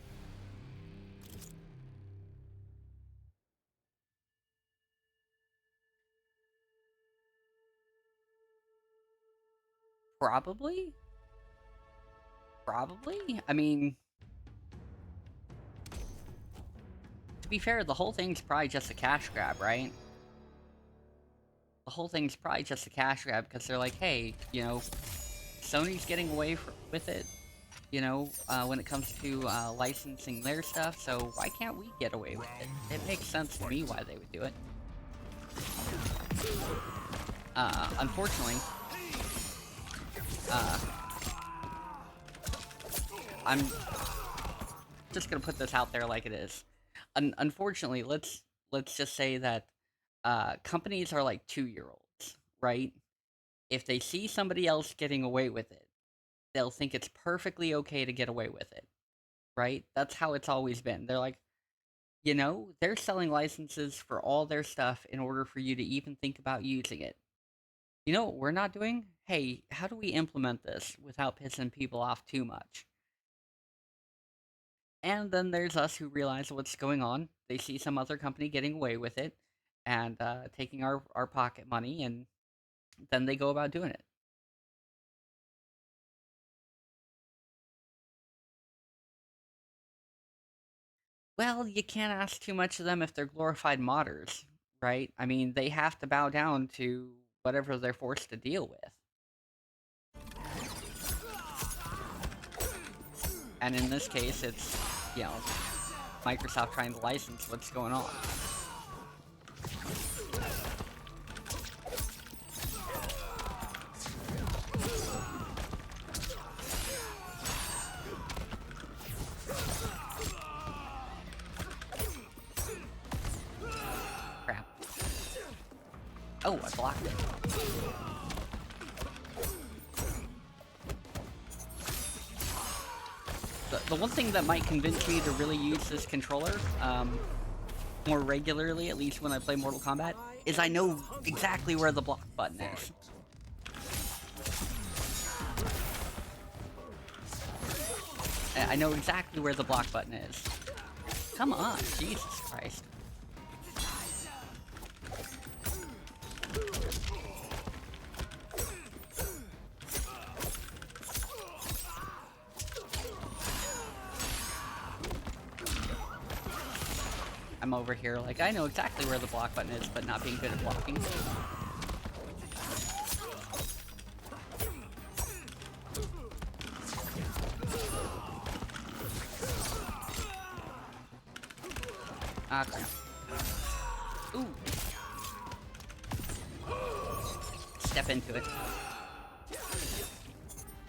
Probably? Probably? I mean... To be fair, the whole thing's probably just a cash grab, right? The whole thing's probably just a cash grab, because they're like, hey, you know, Sony's getting away with it, you know, when it comes to licensing their stuff, so why can't we get away with it? It makes sense to me why they would do it. Unfortunately, I'm just gonna put this out there like it is. Unfortunately, let's just say that companies are like 2-year-olds, right? If they see somebody else getting away with it, they'll think it's perfectly okay to get away with it, right? That's how it's always been. They're like, you know, they're selling licenses for all their stuff in order for you to even think about using it. You know what we're not doing? Hey, how do we implement this without pissing people off too much? And then there's us who realize what's going on. They see some other company getting away with it and taking our pocket money, and then they go about doing it. Well, you can't ask too much of them if they're glorified modders, right? I mean, they have to bow down to whatever they're forced to deal with. And in this case, it's, you know, Microsoft trying to license what's going on. Crap. Oh, I blocked it. The one thing that might convince me to really use this controller, more regularly, at least when I play Mortal Kombat, is I know exactly where the block button is. I know exactly where the block button is. Come on, Jesus Christ. I'm over here like, I know exactly where the block button is, but not being good at blocking. Ah, crap. Ooh. Step into it.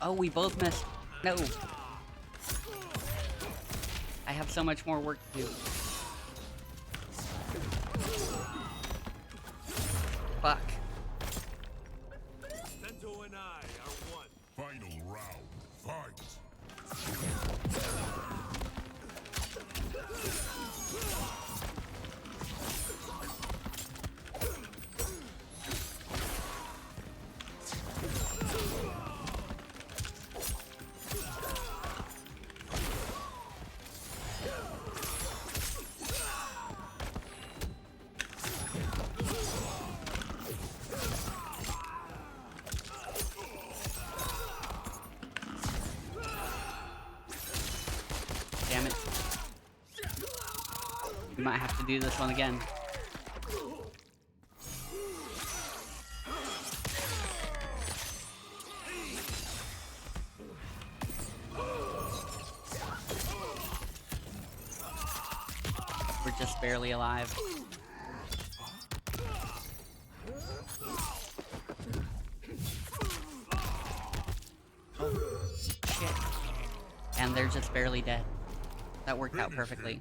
Oh, we both missed. No. I have so much more work to do. Fuck. Sento and I are one. Final round. Fight. Damn it. We might have to do this one again. We're just barely alive. Oh, shit. And they're just barely dead. That worked out perfectly.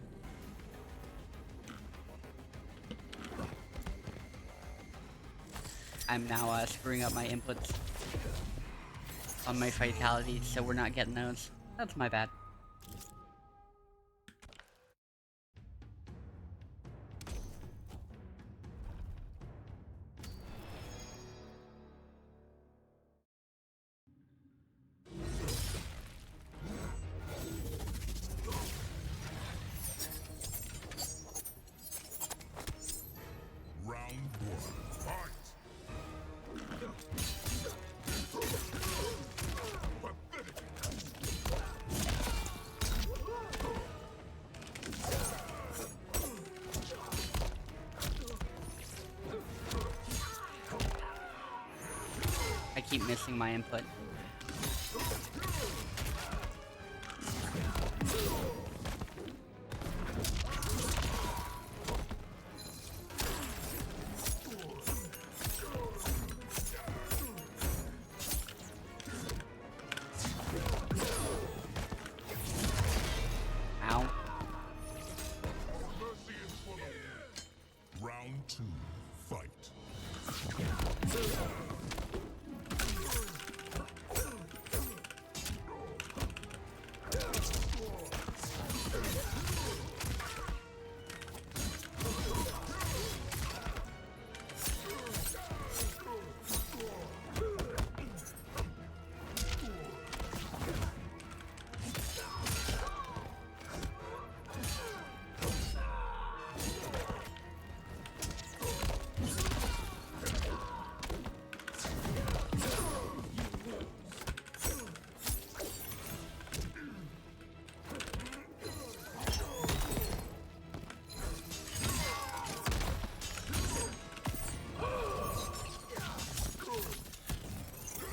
I'm now screwing up my inputs on my fatalities, so we're not getting those. That's my bad. Round one. Fight. I keep missing my input. Ow. Round two. Fight.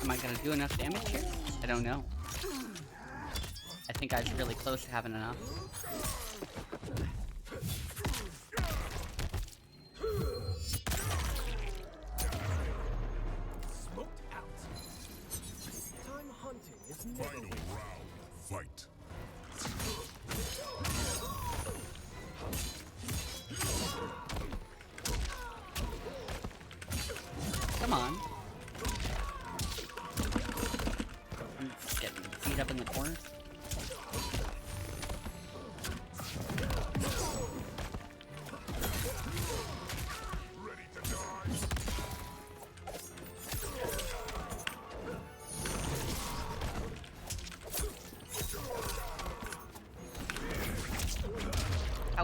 Am I gonna do enough damage here? I don't know. I think I was really close to having enough. Smoked out. Time hunting is never Final round. Fight. Come on. I'm getting beat up in the corner. Ready to die.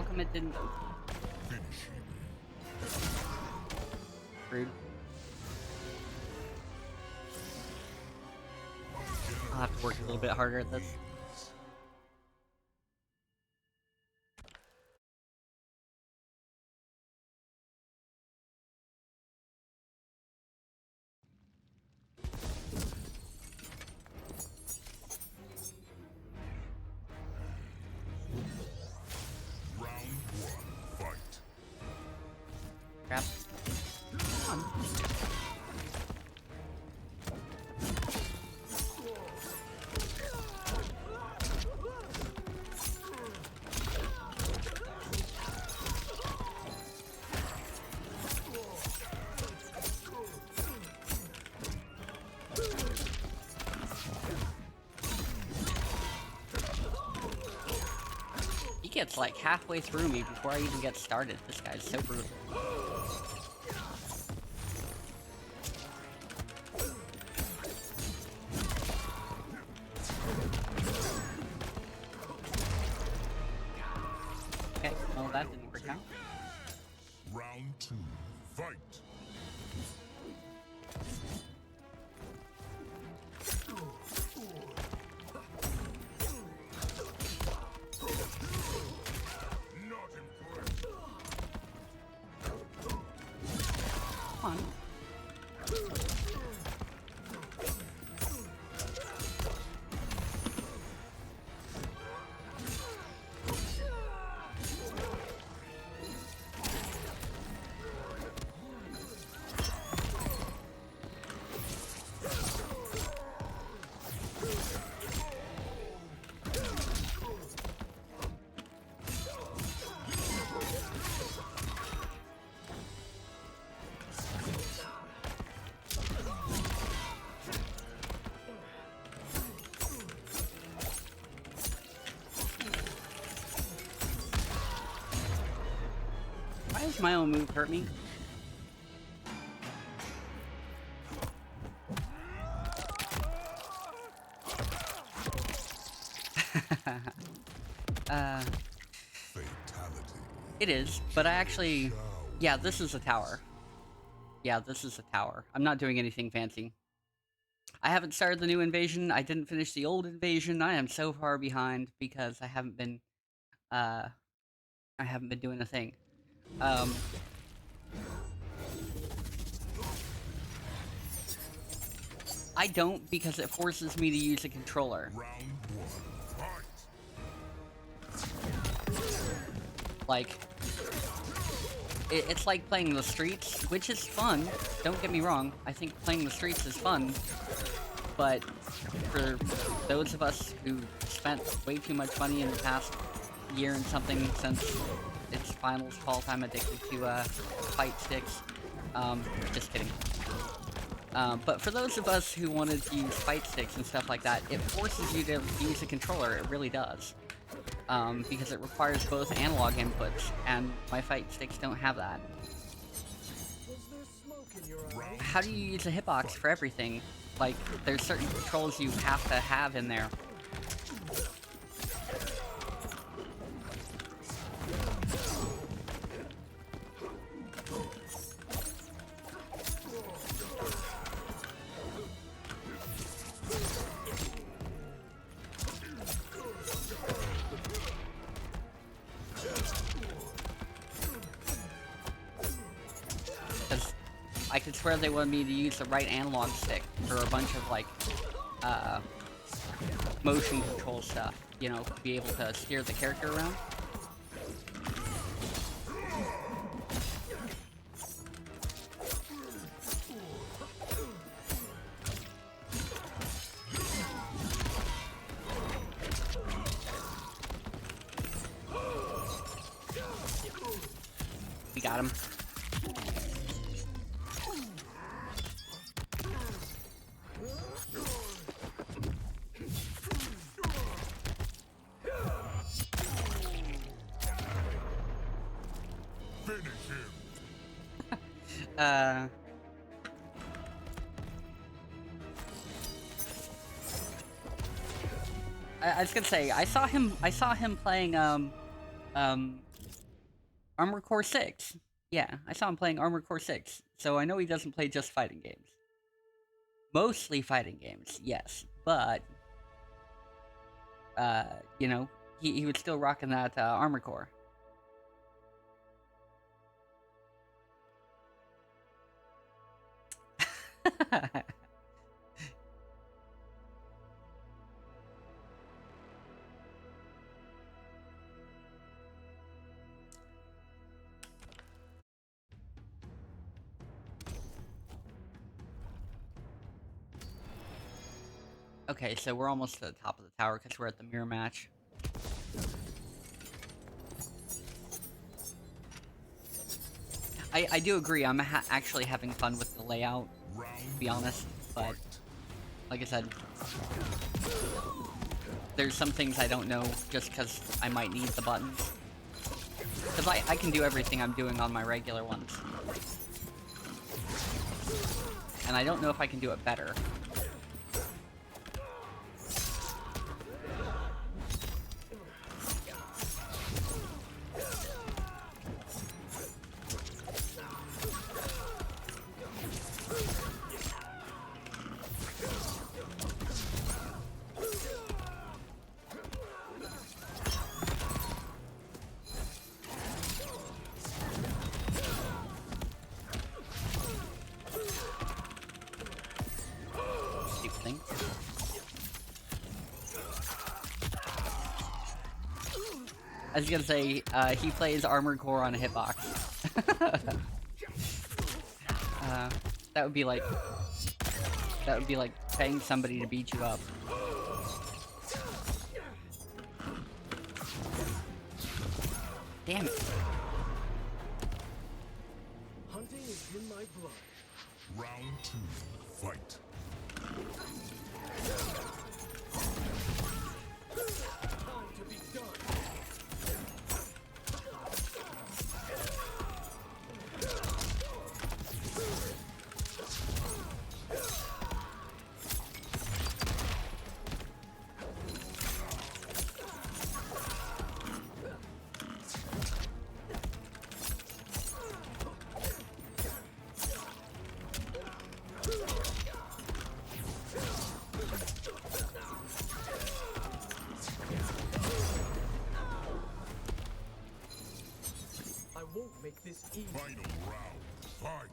How come it didn't? Finish him. Rude. I'll have to work a little bit harder at this. Round one, fight. Crap. Come on. He gets like halfway through me before I even get started. This guy's so brutal. Okay, well that didn't work out. Round two, fight. Not impressed. Come on. Why does my own move hurt me? Fatality. It is, but I actually... Yeah, this is a tower. Yeah, this is a tower. I'm not doing anything fancy. I haven't started the new invasion. I didn't finish the old invasion. I am so far behind because I haven't been doing a thing. I don't because it forces me to use a controller. Round one, fight. Like, it's like playing the streets, which is fun. Don't get me wrong. I think playing the streets is fun. But for those of us who spent way too much money in the past year and something since its finals fault, I'm addicted to fight sticks. Just kidding. But for those of us who wanted to use fight sticks and stuff like that, it forces you to use a controller. It really does. Because it requires both analog inputs, and my fight sticks don't have that. How do you use a hitbox for everything? Like, there's certain controls you have to have in there. I could swear they wanted me to use the right analog stick for a bunch of, like, motion control stuff, you know, to be able to steer the character around. We got him. I was gonna say, I saw him playing, Armored Core 6. Yeah, I saw him playing Armored Core 6, so I know he doesn't play just fighting games. Mostly fighting games, yes, but, you know, he was still rocking that Armored Core. Okay, so we're almost to the top of the tower because we're at the mirror match. I do agree, I'm actually having fun with the layout, to be honest, but like I said, there's some things I don't know just because I might need the buttons. Because I can do everything I'm doing on my regular ones. And I don't know if I can do it better. I was gonna say, he plays Armored Core on a hitbox. That would be like paying somebody to beat you up. Damn it. Hunting is in my blood. Round 2, fight. Time to be done. I won't make this easy. Final round, fight.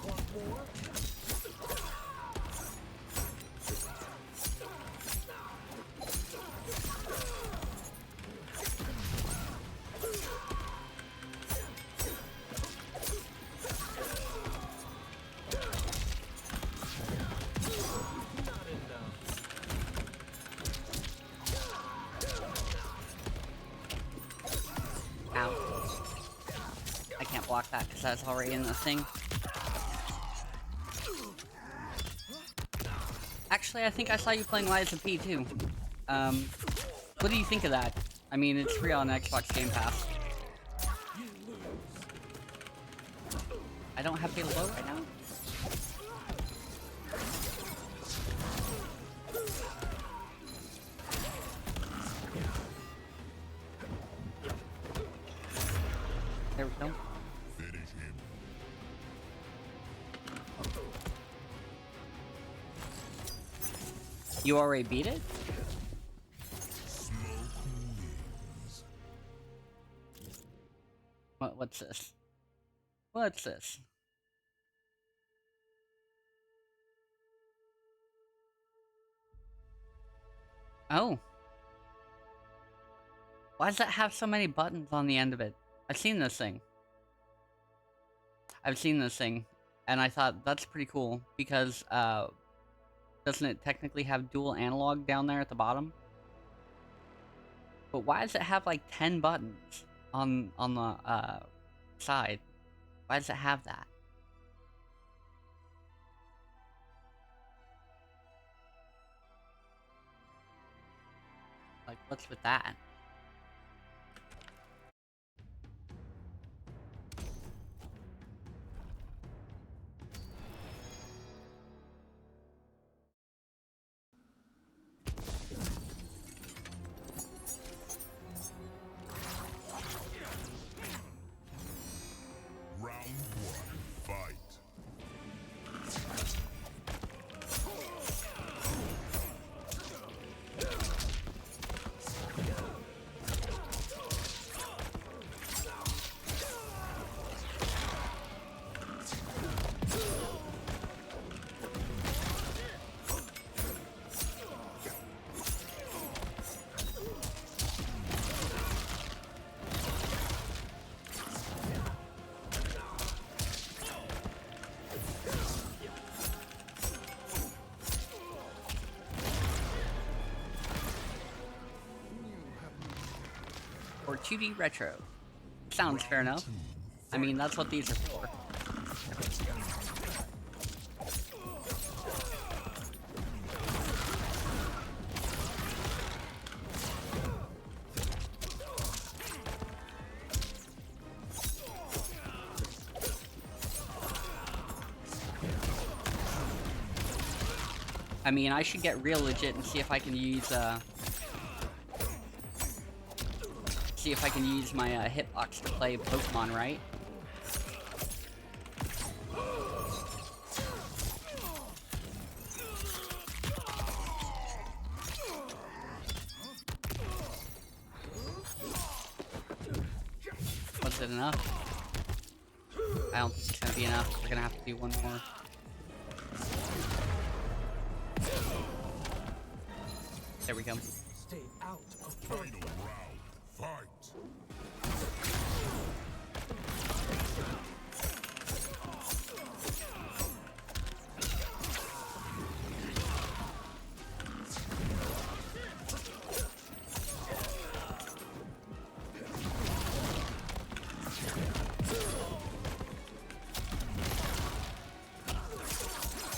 Want more? Not enough. Ow. I can't block that because that's already in the thing. Actually, I think I saw you playing Lies of P too. What do you think of that? I mean, it's free on Xbox Game Pass. I don't have Halo right now? There we go. Finish him. You already beat it? Smoke wins. What's this? What's this? Oh. Why does that have so many buttons on the end of it? I've seen this thing. And I thought that's pretty cool because, doesn't it technically have dual analog down there at the bottom? But why does it have like 10 buttons on the side? Why does it have that? Like, what's with that? or 2D retro. Sounds fair enough. I mean, that's what these are for. I mean, I should get real legit and see if I can use, my, hitbox to play Pokemon, right? Was it enough? I don't think it's gonna be enough. We're gonna have to do one more. There we go. Stay out of Final round. Fight.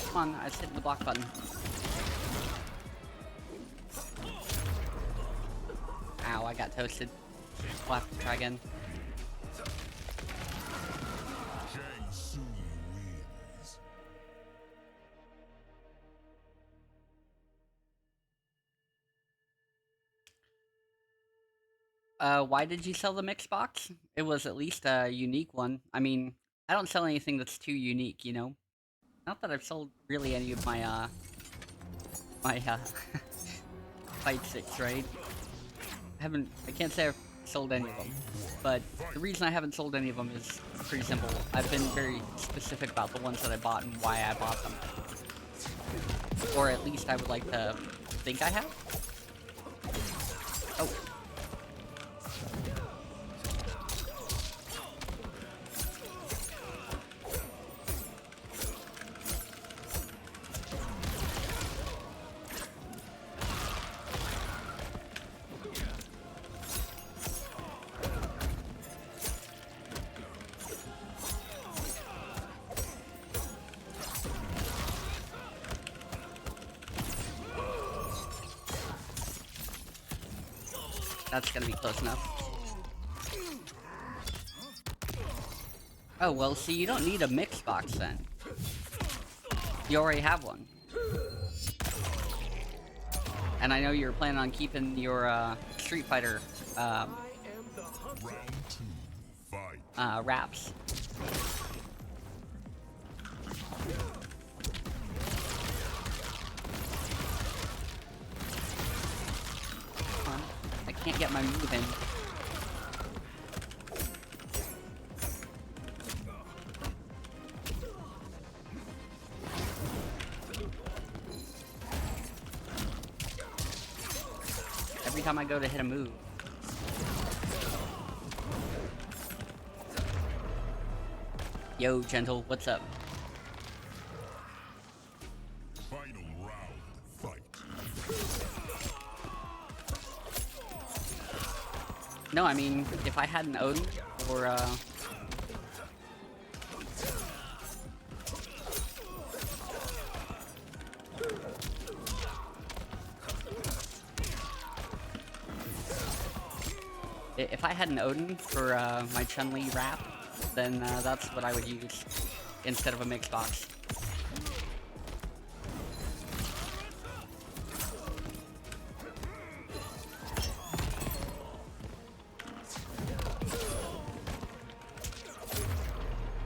Come on, I was hitting the block button. Ow, I got toasted. We'll have to try again. Shang Tsung wins. Why did you sell the mix box? It was at least a unique one. I mean, I don't sell anything that's too unique, you know? Not that I've sold really any of my, fight sticks, right? I can't say I've sold any of them. But the reason I haven't sold any of them is pretty simple. I've been very specific about the ones that I bought and why I bought them. Or at least I would like to think I have. Oh. That's gonna be close enough. Oh, well, see, you don't need a mix box then. You already have one. And I know you're planning on keeping your, Street Fighter, Round 2. Fight. wraps. I can't get my move in. Every time I go to hit a move. Yo, Gentle, what's up? Final round. Fight. No, I mean, if I had an Odin, or, if I had an Odin for, my Chun-Li wrap, then, that's what I would use, instead of a mix box.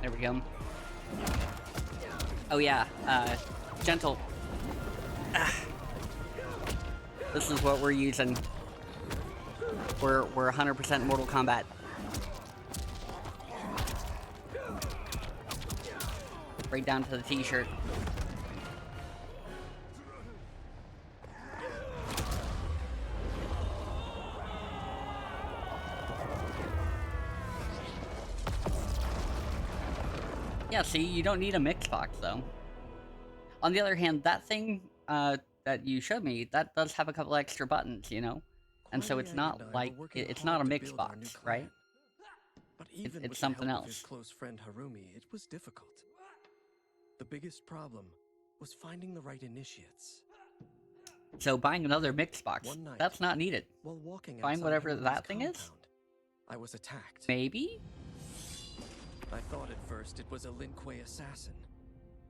There we go. Oh yeah, Gentle. This is what we're using. We're 100% Mortal Kombat. Right down to the t-shirt. Yeah, see, you don't need a mix box, though. On the other hand, that thing, that you showed me, that does have a couple extra buttons, you know? And so Kuai it's Yang not and I like were working it's not hard a to mix build our new box, clan. right? But even It's with the something help of his else. close friend Harumi, it was difficult. The biggest problem was finding the right initiates. So buying another mix box, One night, that's not needed. while walking Find outside whatever Harumi's that thing is? compound, I was attacked. Maybe? I thought at first it was a Lin Kuei assassin,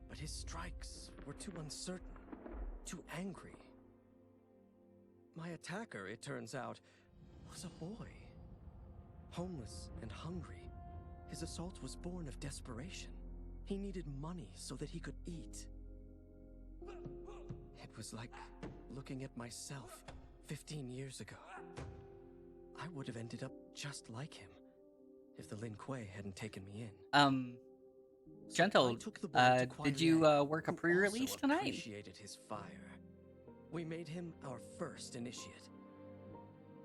but his strikes were too uncertain, too angry. My attacker, it turns out, was a boy. Homeless and hungry, his assault was born of desperation. He needed money so that he could eat. It was like looking at myself 15 years ago. I would have ended up just like him if the Lin Kuei hadn't taken me in. So Gentle, I took the boy to Kuai did you Liang, work a who pre-release also tonight? appreciated his fire. We made him our first initiate.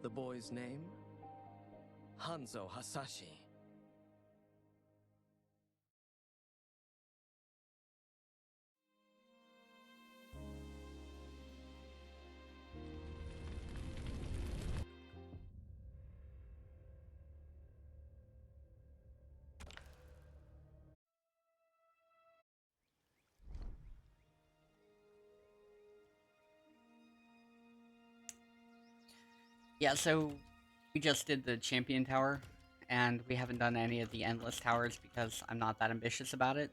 The boy's name? Hanzo Hasashi. Yeah, so we just did the champion tower, and we haven't done any of the endless towers because I'm not that ambitious about it.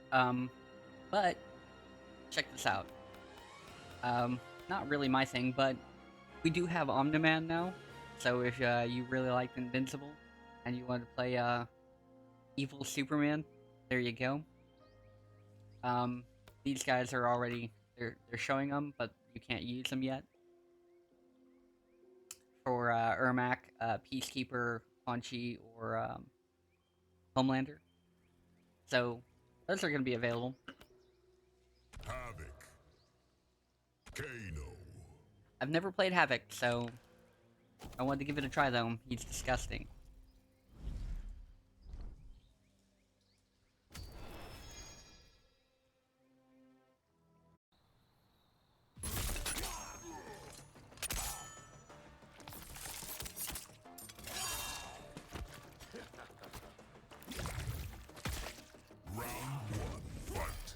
But check this out. Not really my thing, but we do have Omni Man now. So if you really liked Invincible and you want to play evil Superman, there you go. These guys are already they're showing them, but you can't use them yet. For Ermac, Peacekeeper, Punchy, or Homelander. So those are going to be available. Havik. Kano. I've never played Havik, so I wanted to give it a try though. He's disgusting. Round one, fight.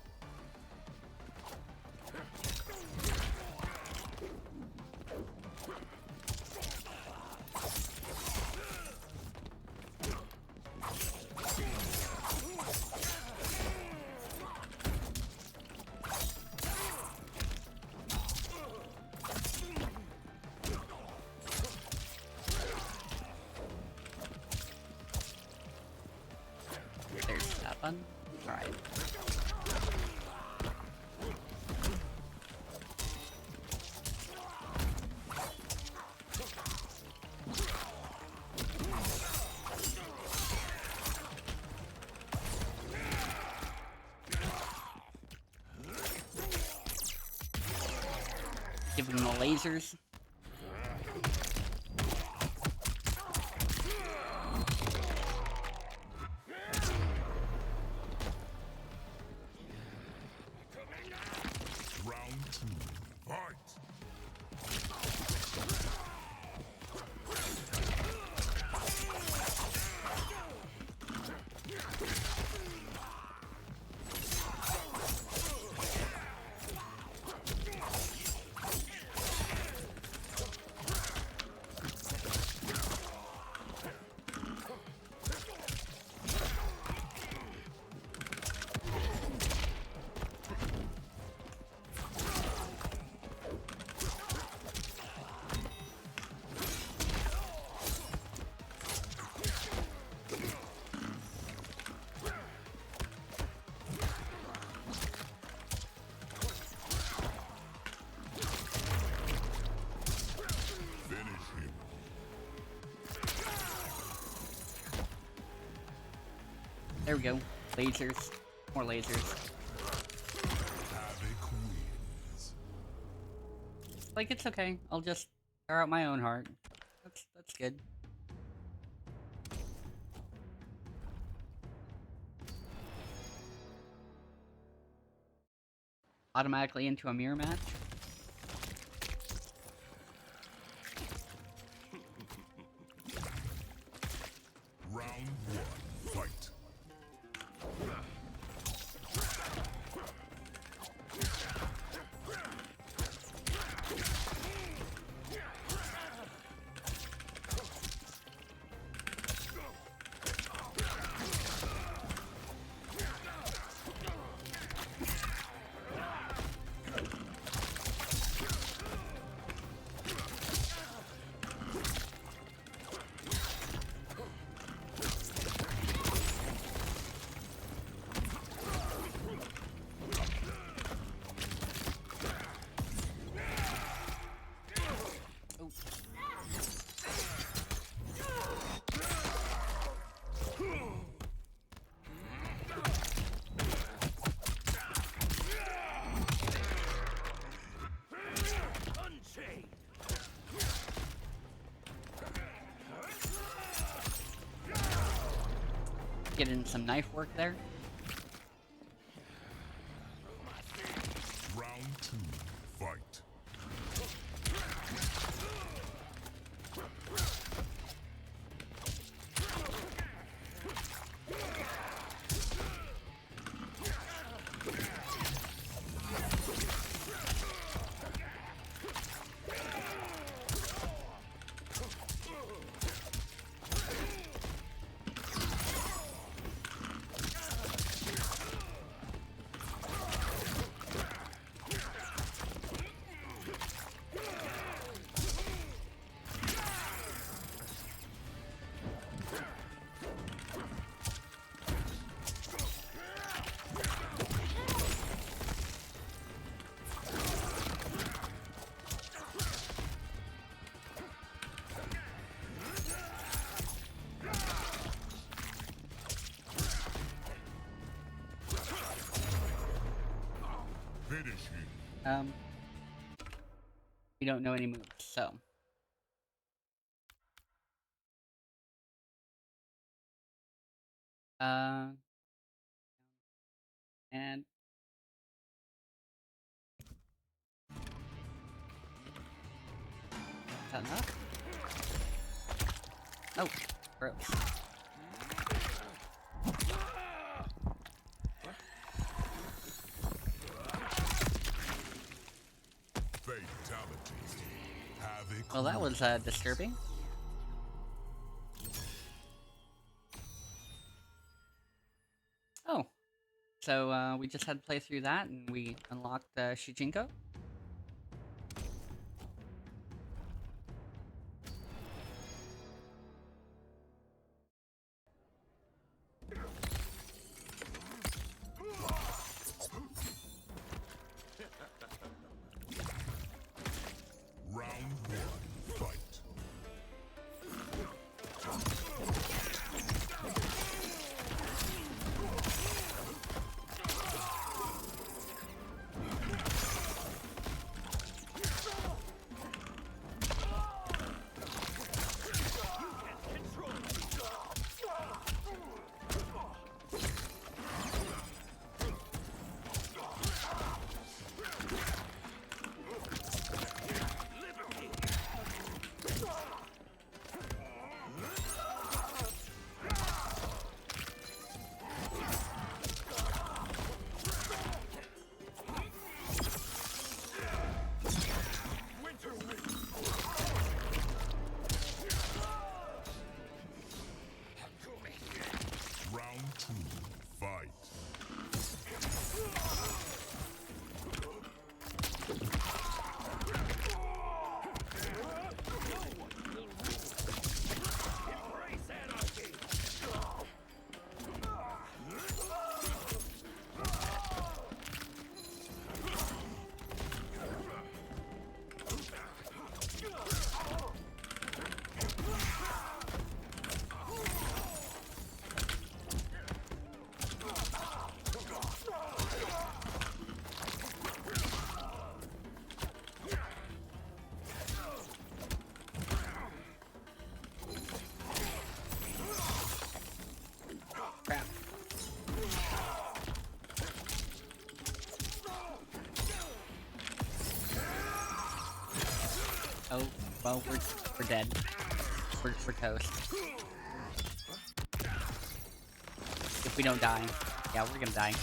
There's that one. Alright. Give him the lasers. Round two, fight. Finish him. There we go. Lasers. More lasers. Havik wins. Like, it's okay. I'll just tear out my own heart. That's good. Automatically into a mirror match. Get in some knife work there. Round 2, fight. We don't know any moves, so. And is that enough? Oh, gross. Fatality. Havik. Well, that was disturbing. Oh, so we just had to play through that, and we unlocked Shujinko. Round 1, fight. Round 2, fight. Crap. Oh, well, we're dead. We're toast. If we don't die. Yeah, we're gonna die.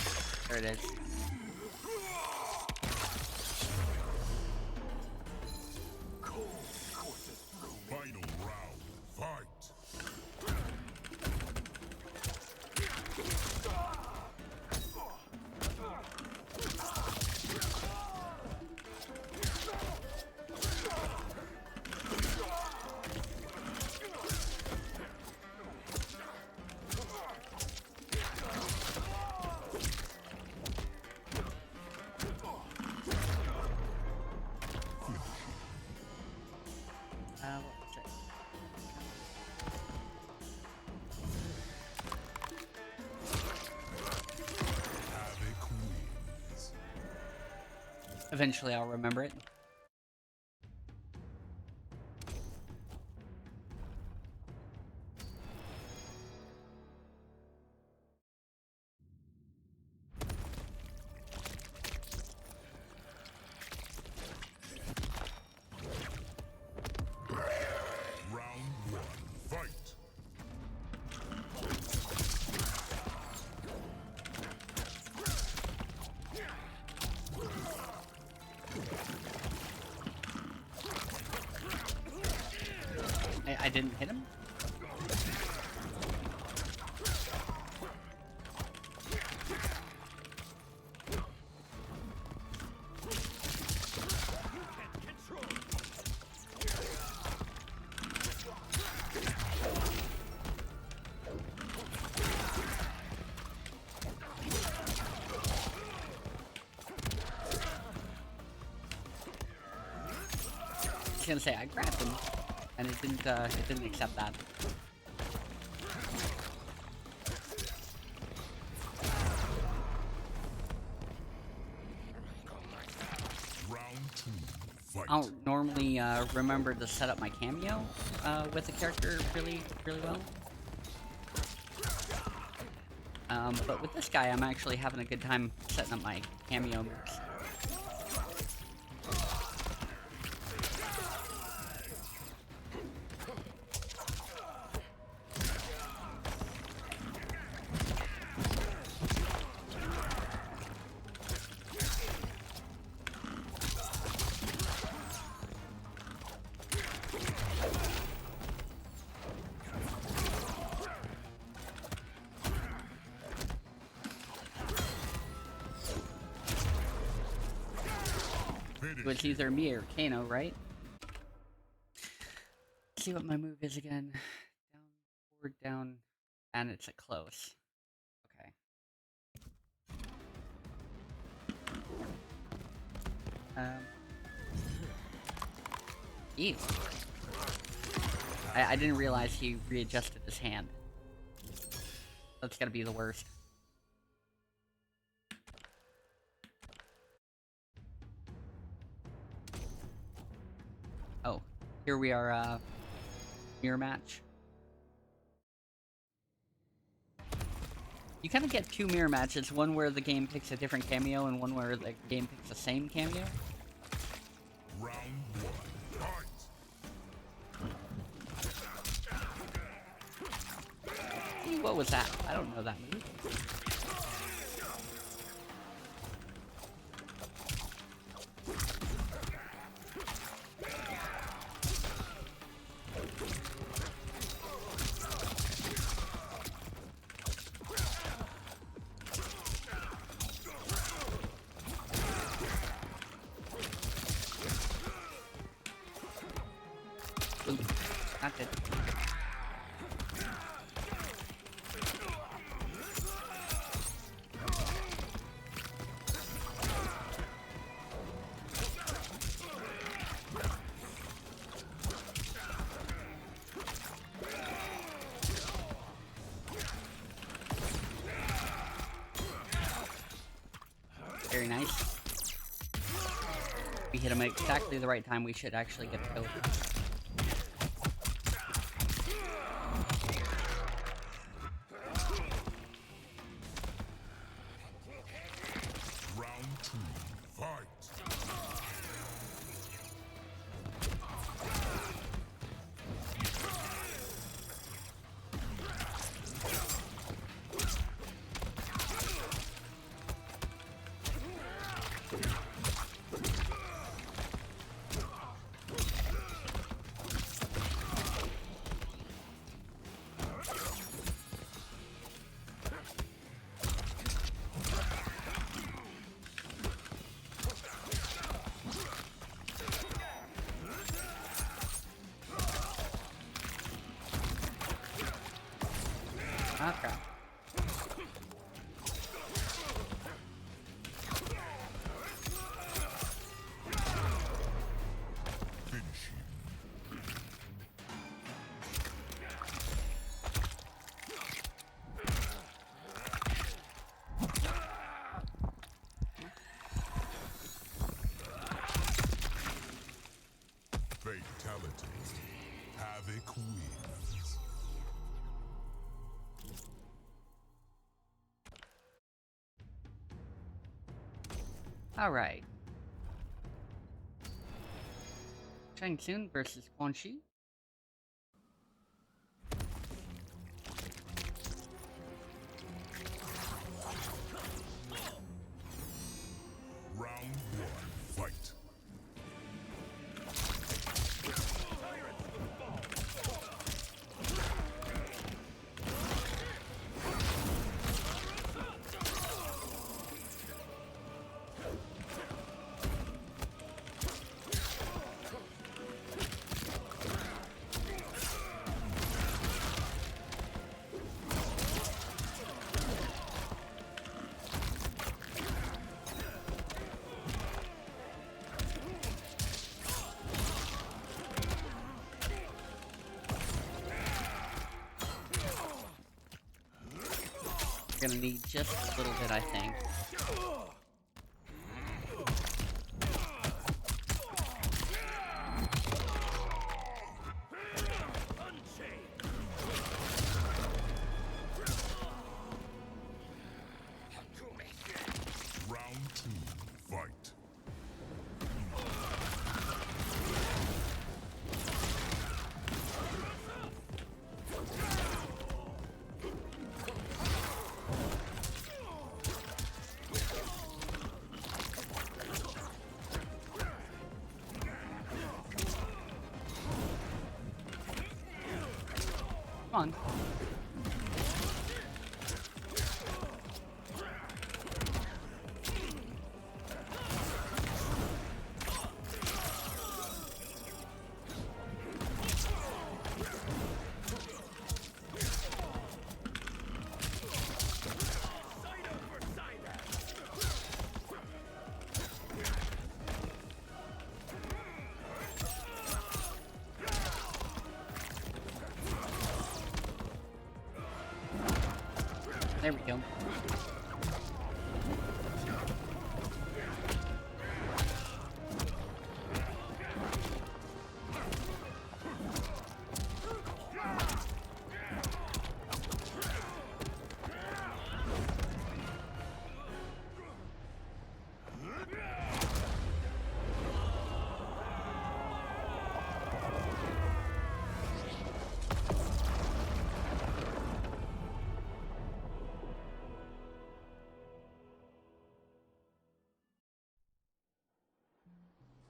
There it is. Final round, fight. What was it? Havik wins. Eventually I'll remember it. I didn't hit him? I was gonna say I grabbed him, and it didn't accept that. Round 2, fight. I don't normally remember to set up my cameo with the character really well. But with this guy, I'm actually having a good time setting up my cameo moves. It was either me or Kano, right? Let's see what my move is again. Down, forward, down, and it's a close. Okay. Ew. I didn't realize he readjusted his hand. That's gotta be the worst. Oh, here we are, mirror match. You kind of get two mirror matches, one where the game picks a different cameo and one where the game picks the same cameo. Round 1, fight. Hey, what was that? I don't know that move. Ooh, not good. Very nice. We hit him at exactly the right time. We should actually get the kill. Round 2, fight. Ah, crap. Finish him. Fatality. Havik wins. Alright. Tsung versus Kenshi. Round 1, fight. We're gonna need just a little bit, I think. Round 2, fight. Come on. There we go.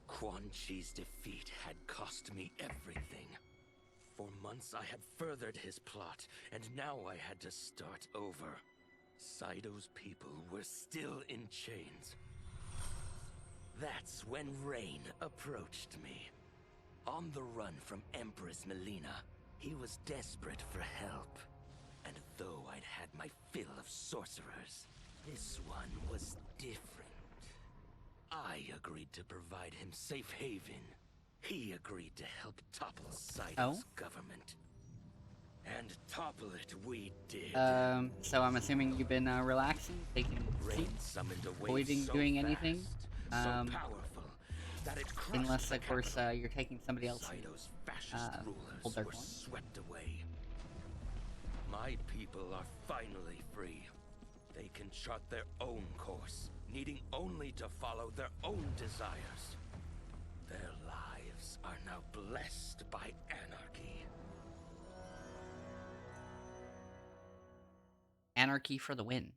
Quan Chi's defeat had cost me everything. For months I had furthered his plot, and now I had to start over. Saido's people were still in chains. That's when Rain approached me. On the run from Empress Melina, he was desperate for help. And though I'd had my fill of sorcerers, this one was different. I agreed to provide him safe haven. He agreed to help topple Saido's government. And topple it we did. So I'm assuming you've been relaxing, taking a seat, avoiding doing anything. So powerful that it crushed Unless, the of course, capital. you're taking somebody else Saido's fascist hold rulers their were coin. swept away. My people are finally free. They can chart their own course, needing only to follow their own desires. Their lives are now blessed by anarchy. Anarchy for the win.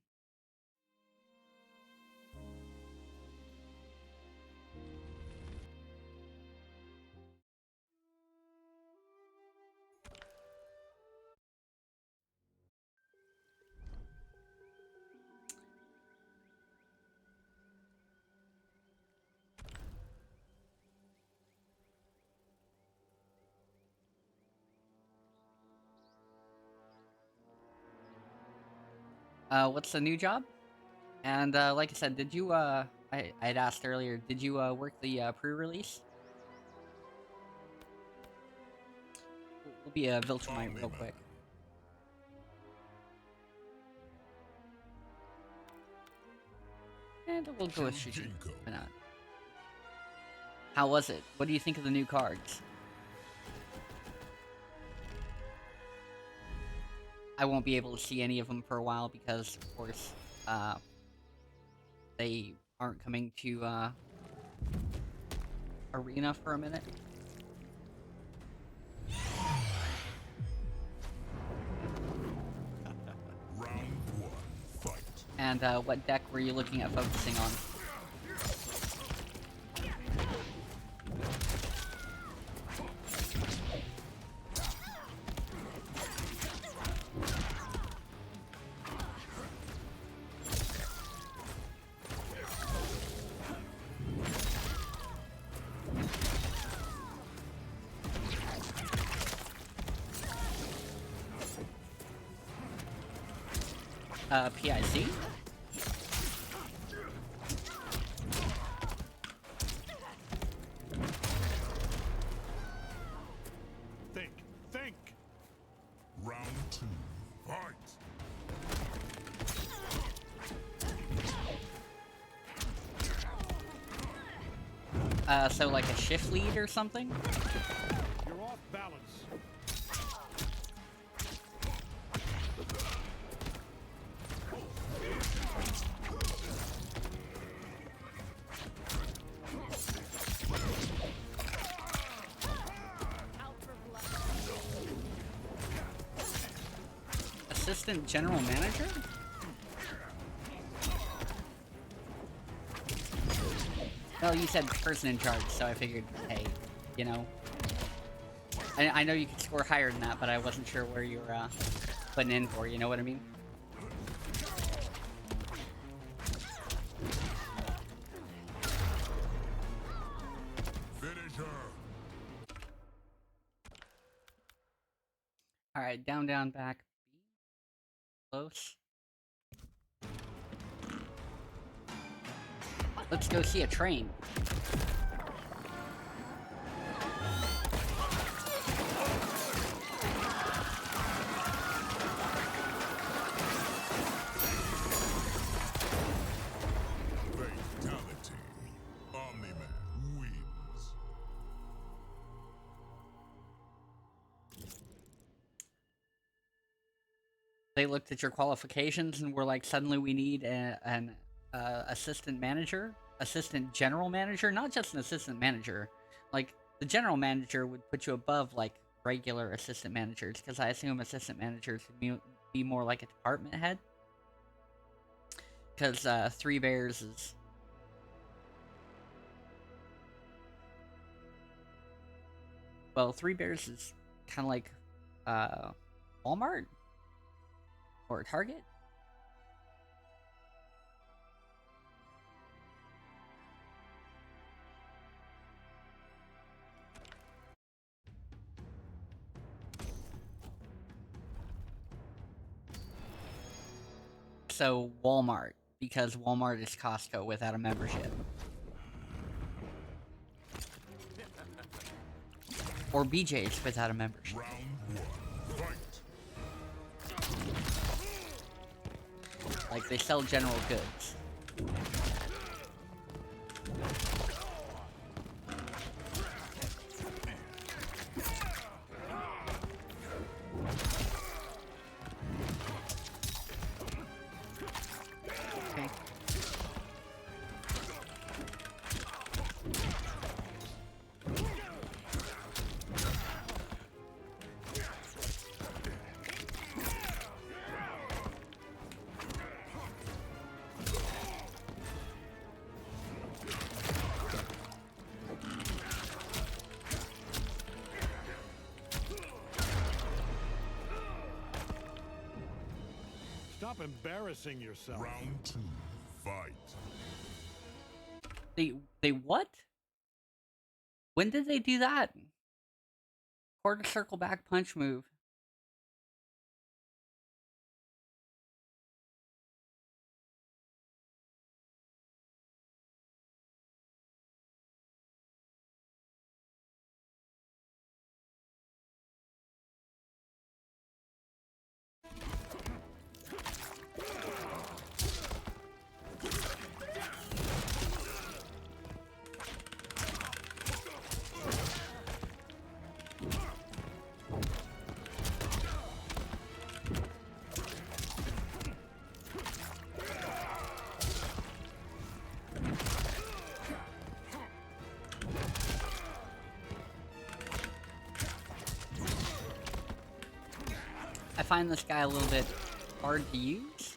What's the new job? And like I said, did you I'd asked earlier, did you work the pre-release? We'll be Viltrumite real quick. And we'll go with Shujin. Why not? How was it? What do you think of the new cards? I won't be able to see any of them for a while because, of course, they aren't coming to Arena for a minute. Round 1, fight. And what deck were you looking at focusing on? PIC? Think. Round 2, fight. So like a shift lead or something? You're off balance. Assistant General Manager? Well, you said person in charge, so I figured, hey, you know. I know you could score higher than that, but I wasn't sure where you were putting in for, you know what I mean? Finish her. Alright, down, down, back. Close. Let's go see a train. Fatality. Omni Man wins. They looked at your qualifications and were like, suddenly we need an assistant manager, assistant general manager, not just an assistant manager. Like, the general manager would put you above, like, regular assistant managers, because I assume assistant managers would be more like a department head. Because Three Bears is... Well, Three Bears is kind of like Walmart? Or Target? So, Walmart, because Walmart is Costco without a membership. Or BJ's without a membership. Round one. Fight. Like, they sell general goods. Okay. Stop embarrassing yourself. Round two. Fight. They what? When did they do that? Quarter circle back punch move. I find this guy a little bit hard to use.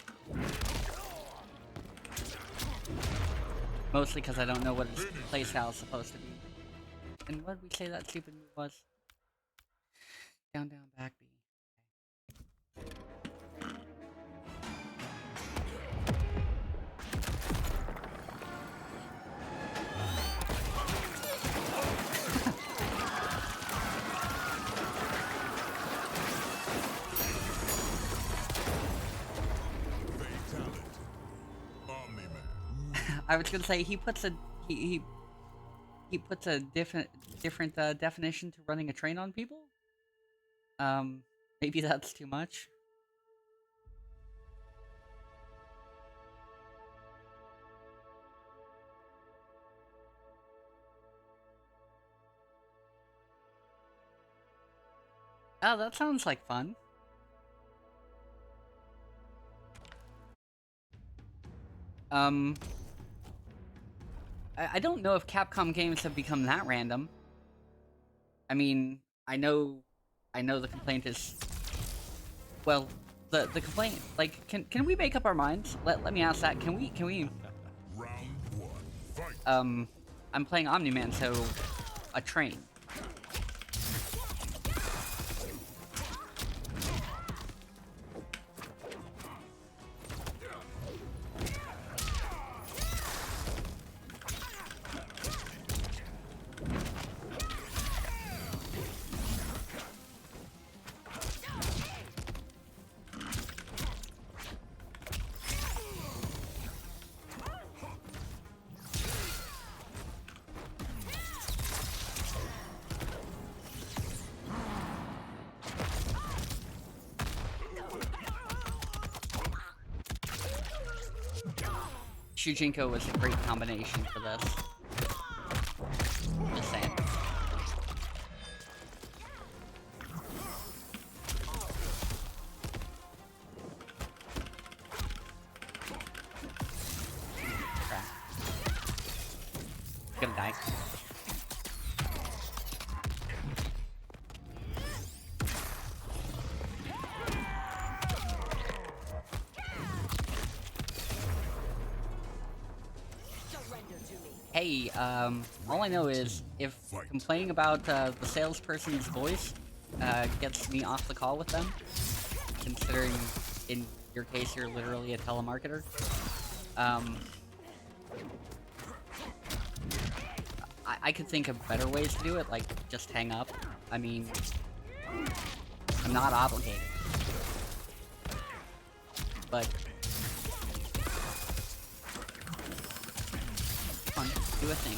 Mostly because I don't know what his playstyle is supposed to be. And what did we say that stupid move was? Down, down, back, B. Fatality. Omni Man. I was gonna say he puts a he puts a different definition to running a train on people. Maybe that's too much. Oh, that sounds like fun. Um, I don't know if Capcom games have become that random. I mean, I know the complaint is, well, the complaint, like, can we make up our minds? Let me ask that. Can we, Round one, fight. I'm playing Omni Man, so a train. Shujinko was a great combination for this. Just saying. Crap. Gonna die. Hey, all I know is if complaining about the salesperson's voice gets me off the call with them, considering in your case you're literally a telemarketer, I could think of better ways to do it, like just hang up. I mean, I'm not obligated, but do a thing.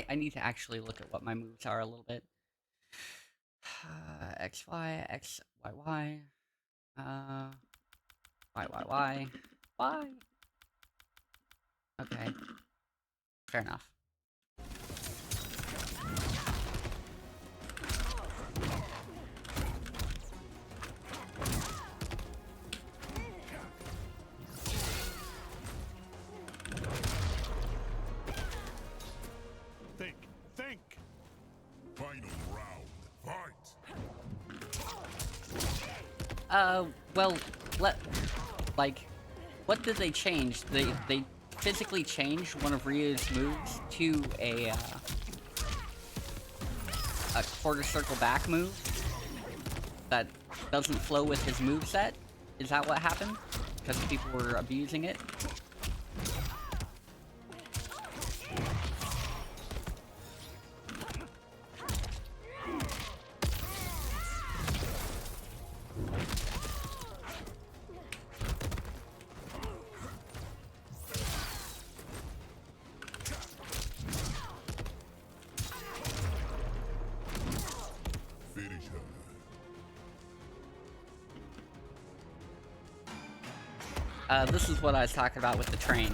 I need to actually look at what my moves are a little bit. X, Y, X, Y, Y. Y, Y, Y. Y. Okay. Fair enough. Think. Final round, fight. Well, what did they change? They physically changed one of Ryu's moves to a quarter circle back move that doesn't flow with his moveset. Is that what happened? Because people were abusing it? Finish her. This is what I was talking about with the train.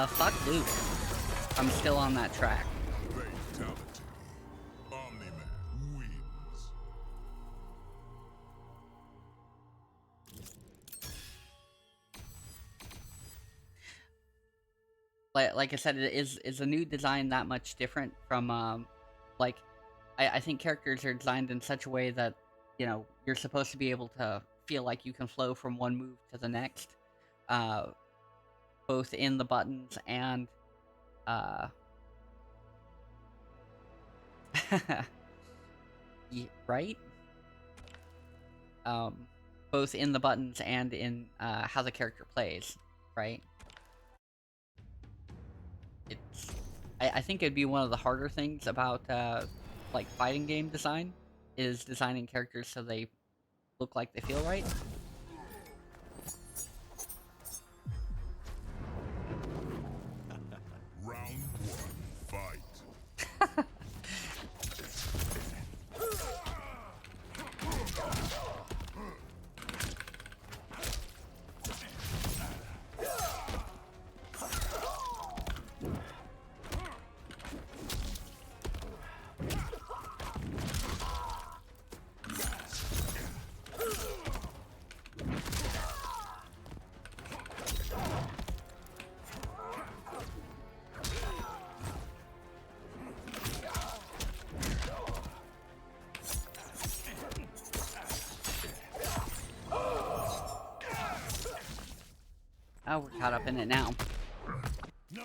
Fuck Luke. I'm still on that track. Fatality. Omni Man wins. Like I said, is a new design that much different from, like, I think characters are designed in such a way that, you know, you're supposed to be able to feel like you can flow from one move to the next, both in the buttons and, right? Both in the buttons and in, how the character plays, right? I think it'd be one of the harder things about, like, fighting game design, is designing characters so they look like they feel right. Round one, fight. Oh, we're caught up in it now. No.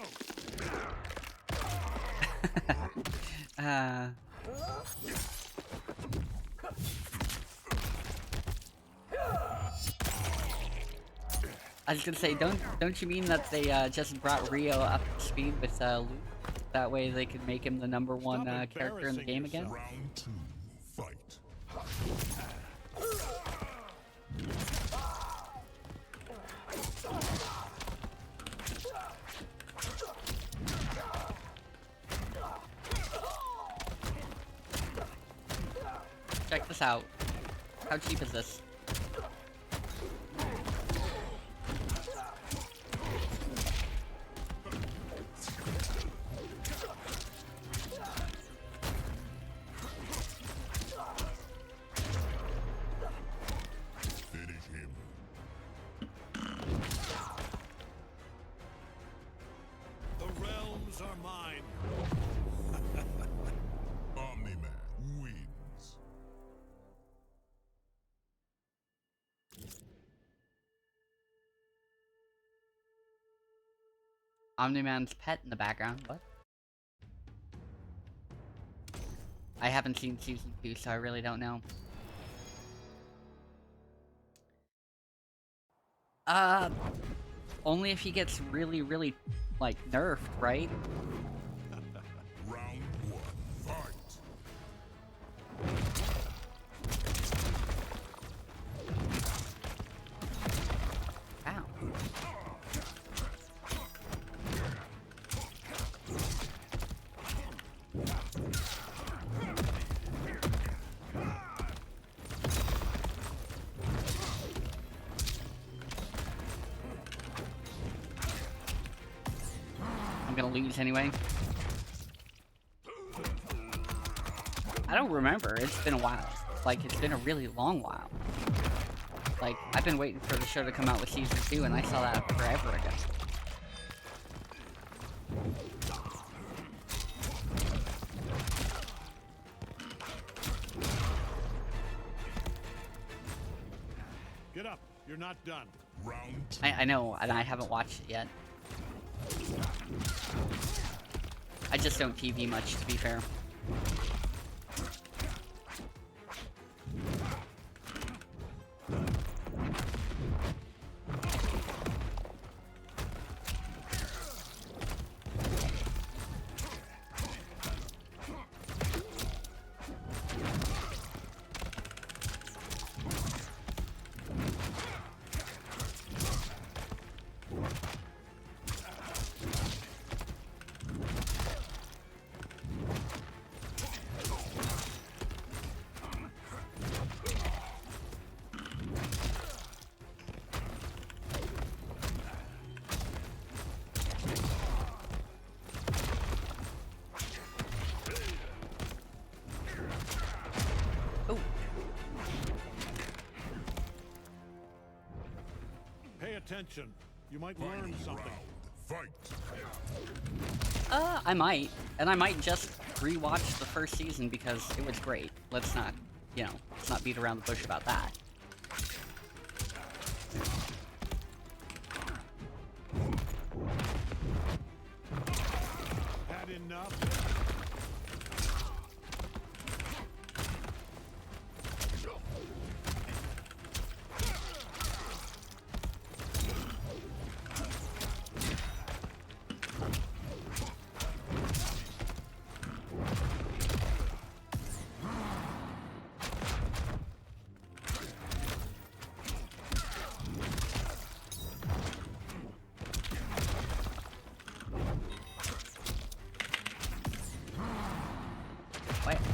I was gonna say, don't you mean that they just brought Rio up to speed with Luke? That way they could make him the #1 character in the game again? Round 2, fight. Check this out. How cheap is this? Finish him. The realms are mine. Omni Man wins. Omni Man's pet in the background. What? I haven't seen season 2, so I really don't know. Only if he gets really, really, like, nerfed, right? Round 1, fight. Ow. I'm gonna lose anyway. I don't remember. It's been a while. Like, it's been a really long while. Like, I've been waiting for the show to come out with season 2, and I saw that forever ago. Get up. You're not done. Round 2. I know, and I haven't watched it yet. I just don't TV much, to be fair. Oh, Pay attention. You might learn something. Fight. I might. And I might just rewatch the first season because it was great. Let's not, let's not beat around the bush about that. Had enough?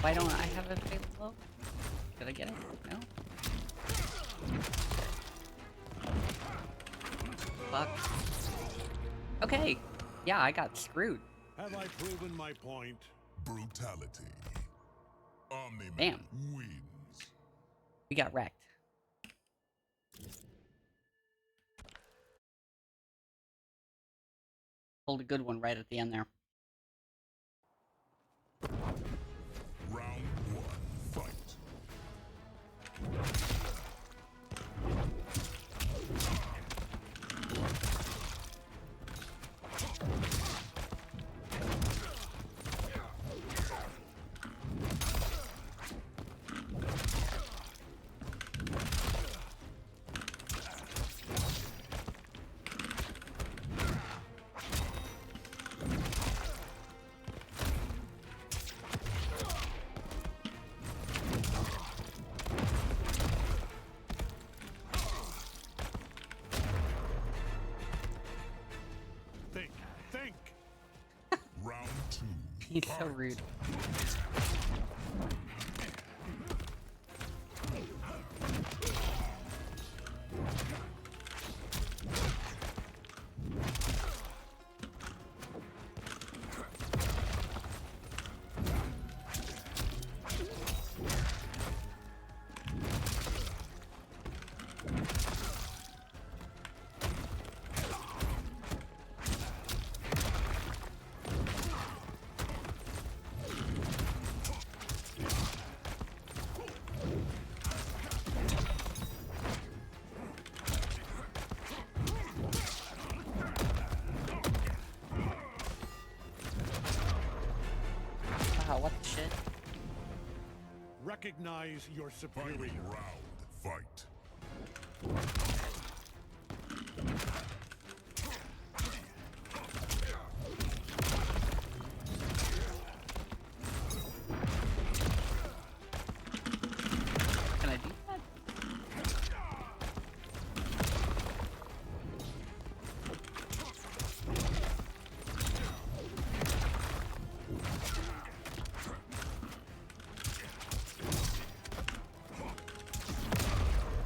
Why don't I have it available? Did I get it? No? Fuck. Okay. Yeah, I got screwed. Have I proven my point? Brutality. Omni Man Damn. wins. We got wrecked. Pulled a good one right at the end there. Round 1, fight. He's so rude. Wow, what the shit? Recognize your superior. Final round. Fight. Can I do that?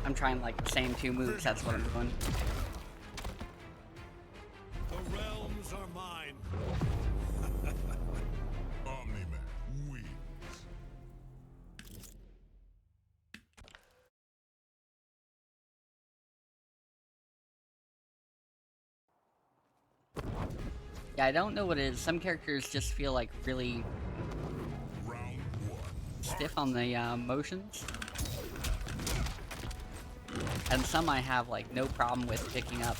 I'm trying like the same two moves, that's what I'm doing. The realms are mine. Omni Man wins. Yeah, I don't know what it is. Some characters just feel like really Round one. stiff on the motions. And some I have like no problem with picking up.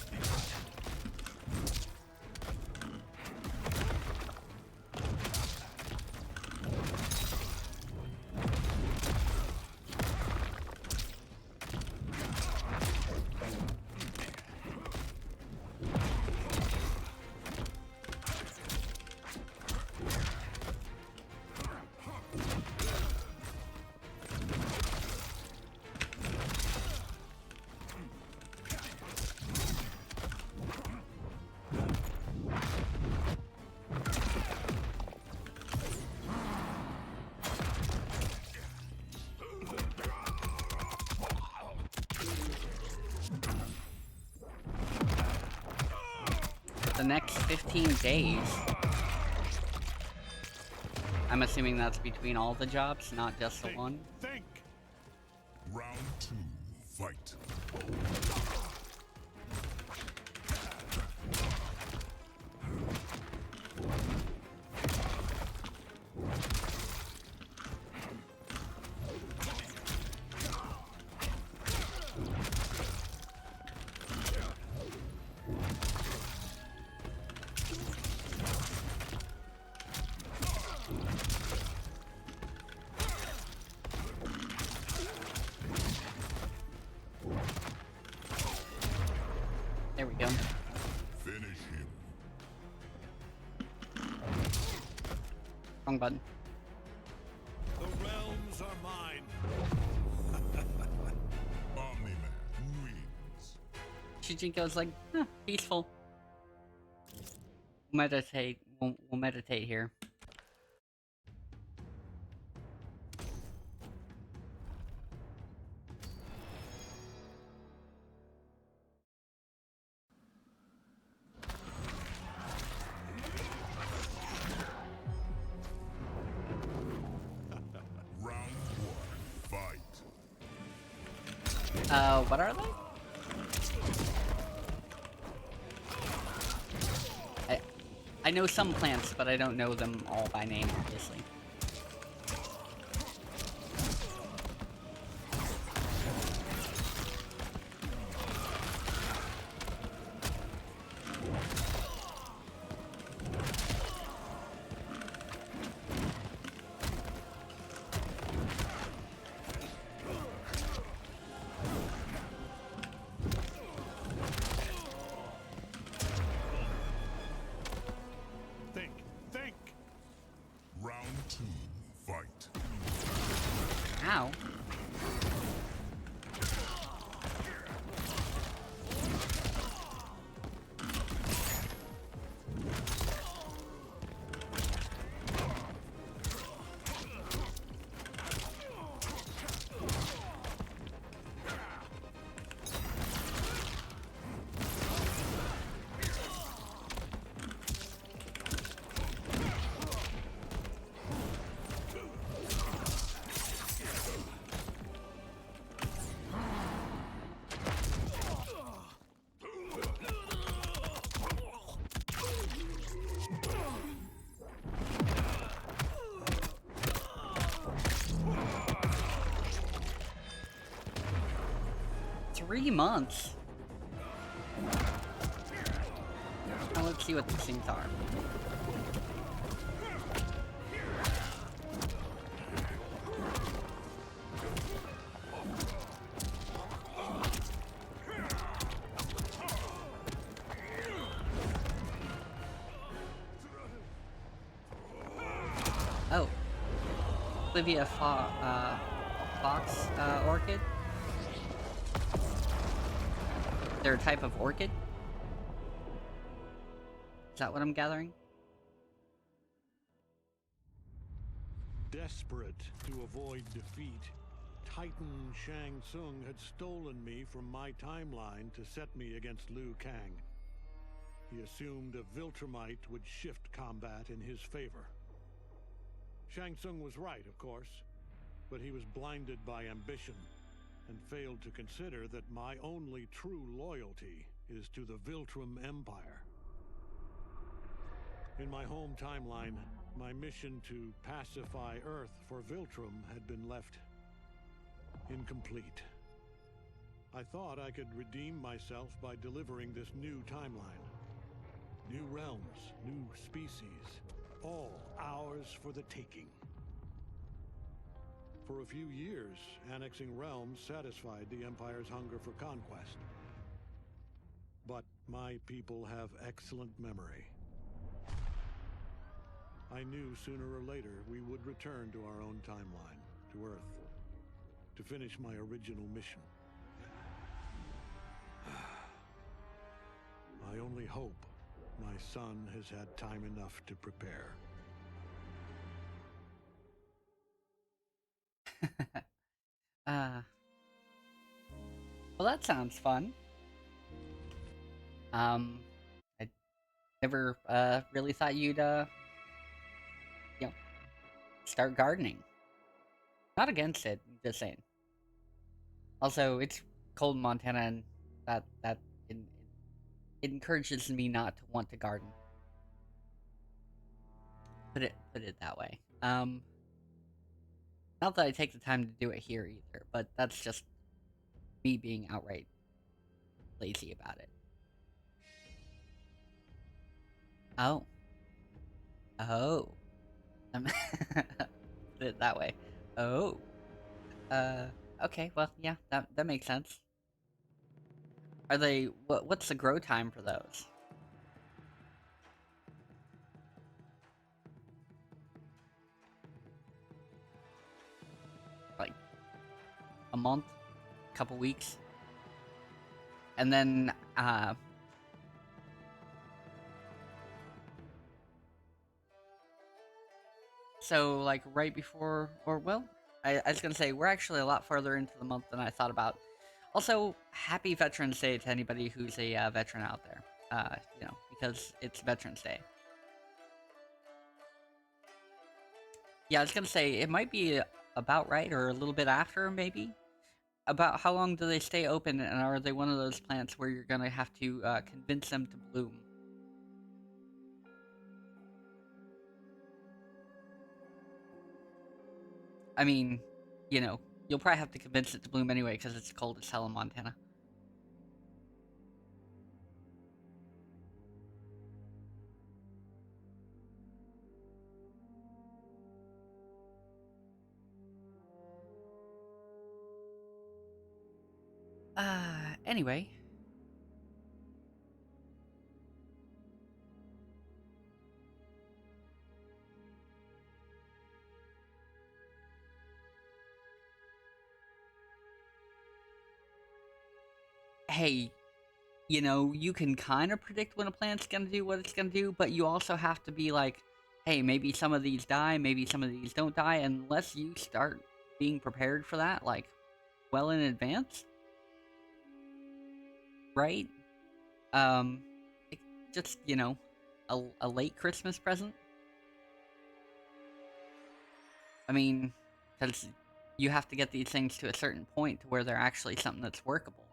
The next 15 days. I'm assuming that's between all the jobs, not just the one. Think. Round two. Fight. There we go. Finish him. Wrong button. The realms are mine. Omni Man wins. Shujinko's like, huh, peaceful. Meditate. We'll meditate here. Round one. Fight. What are they? I know some plants, but I don't know them all by name, obviously. Think. Think. Round two. Fight. Ow. 3 months? Now let's see what these things are. Oh. Olivia Fox orchid? They're a type of orchid? Is that what I'm gathering? Desperate to avoid defeat, Titan Shang Tsung had stolen me from my timeline to set me against Liu Kang. He assumed a Viltrumite would shift combat in his favor. Shang Tsung was right, of course, but he was blinded by ambition and failed to consider that my only true loyalty is to the Viltrum Empire. In my home timeline, my mission to pacify Earth for Viltrum had been left incomplete. I thought I could redeem myself by delivering this new timeline. New realms, new species, all ours for the taking. For a few years, annexing realms satisfied the Empire's hunger for conquest. But my people have excellent memory. I knew sooner or later we would return to our own timeline, to Earth, to finish my original mission. I only hope my son has had time enough to prepare. Well, that sounds fun. I never, really thought you'd, you know, start gardening. Not against it, just saying. Also, it's cold in Montana, and it, it encourages me not to want to garden. Put it that way. Not that I take the time to do it here either, but that's just me being outright lazy about it. Oh. Oh. Put it that way. Oh. Okay, well, yeah, that makes sense. Are they, what's the grow time for those? Like, a month? Couple weeks? And then, so, like, right before, or, well, I was gonna say, we're actually a lot farther into the month than I thought about. Also, happy Veterans Day to anybody who's a veteran out there. You know, because it's Veterans Day. Yeah, I was gonna say, it might be about right, or a little bit after, maybe? About how long do they stay open, and are they one of those plants where you're gonna have to, convince them to bloom? I mean, you know, you'll probably have to convince it to bloom anyway, because it's cold as hell in Montana. Anyway. Hey, you know, you can kind of predict when a plant's gonna do what it's gonna do, but you also have to be like, hey, maybe some of these die, maybe some of these don't die, unless you start being prepared for that, like, well in advance. Right? Um, like, just, you know, a late Christmas present? I mean, because you have to get these things to a certain point to where they're actually something that's workable.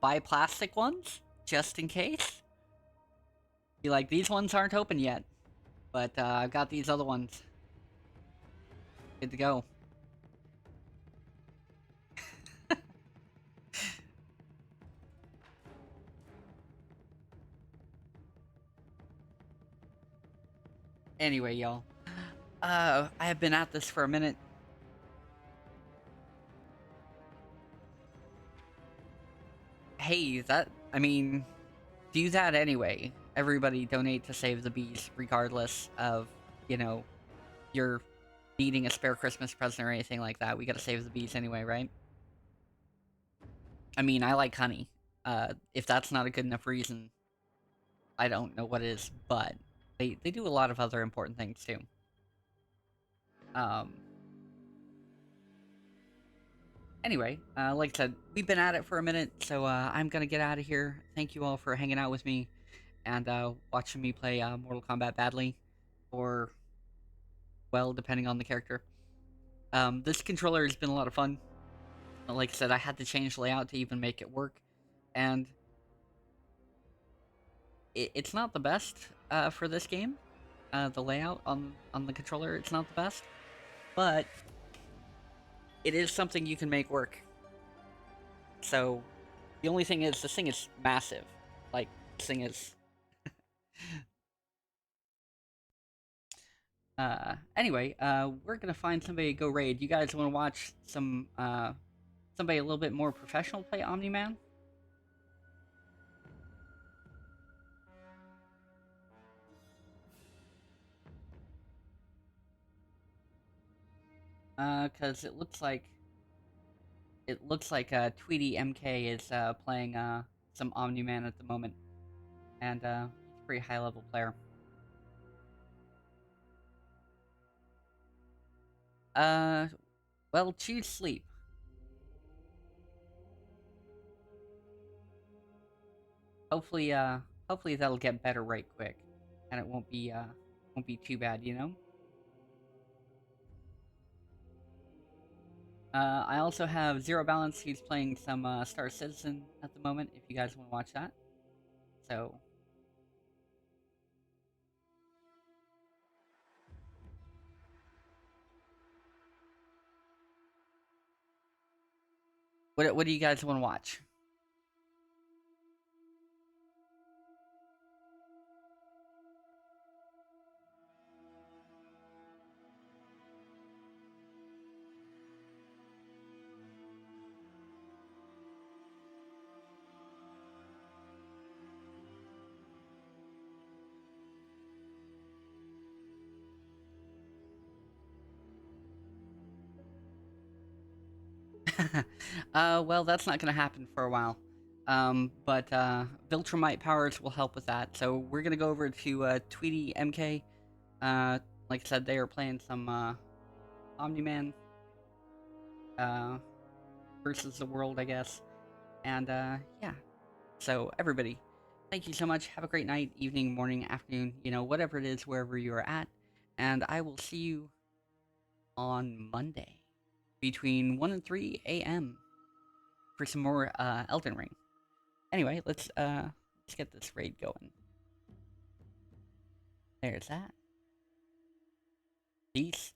Buy plastic ones? just in case. Be like, these ones aren't open yet, but I've got these other ones. Good to go. Anyway, y'all. I have been at this for a minute. Hey, I mean, do that anyway. Everybody donate to Save the Bees, regardless of, you know, you're needing a spare Christmas present or anything like that. We gotta save the bees anyway, right? I mean, I like honey. If that's not a good enough reason, I don't know what is, but they do a lot of other important things too. Anyway, like I said, we've been at it for a minute, so I'm gonna get out of here. Thank you all for hanging out with me and watching me play Mortal Kombat badly, or, well, depending on the character. This controller has been a lot of fun. Like I said, I had to change layout to even make it work, and it's not the best for this game. The layout on the controller, it's not the best, but it is something you can make work. So, the only thing is, this thing is massive. Like, this thing is... anyway, we're gonna find somebody to go raid. You guys want to watch some, somebody a little bit more professional play Omni Man? Cause it looks like Tweety MK is playing some Omni Man at the moment, and he's a pretty high level player. Well, choose sleep. Hopefully, hopefully that'll get better right quick, and it won't be too bad, you know. I also have Zero Balance, who's playing some Star Citizen at the moment, if you guys want to watch that. So... What do you guys want to watch? Well, that's not gonna happen for a while. But Viltrumite powers will help with that. So we're gonna go over to Tweety MK. Like I said, they are playing some Omni-Man versus the world, I guess. And yeah. So everybody, thank you so much. Have a great night, evening, morning, afternoon, you know, whatever it is, wherever you are at. And I will see you on Monday between 1 and 3 a.m. for some more Elden Ring. Anyway, let's get this raid going. There's that. Peace.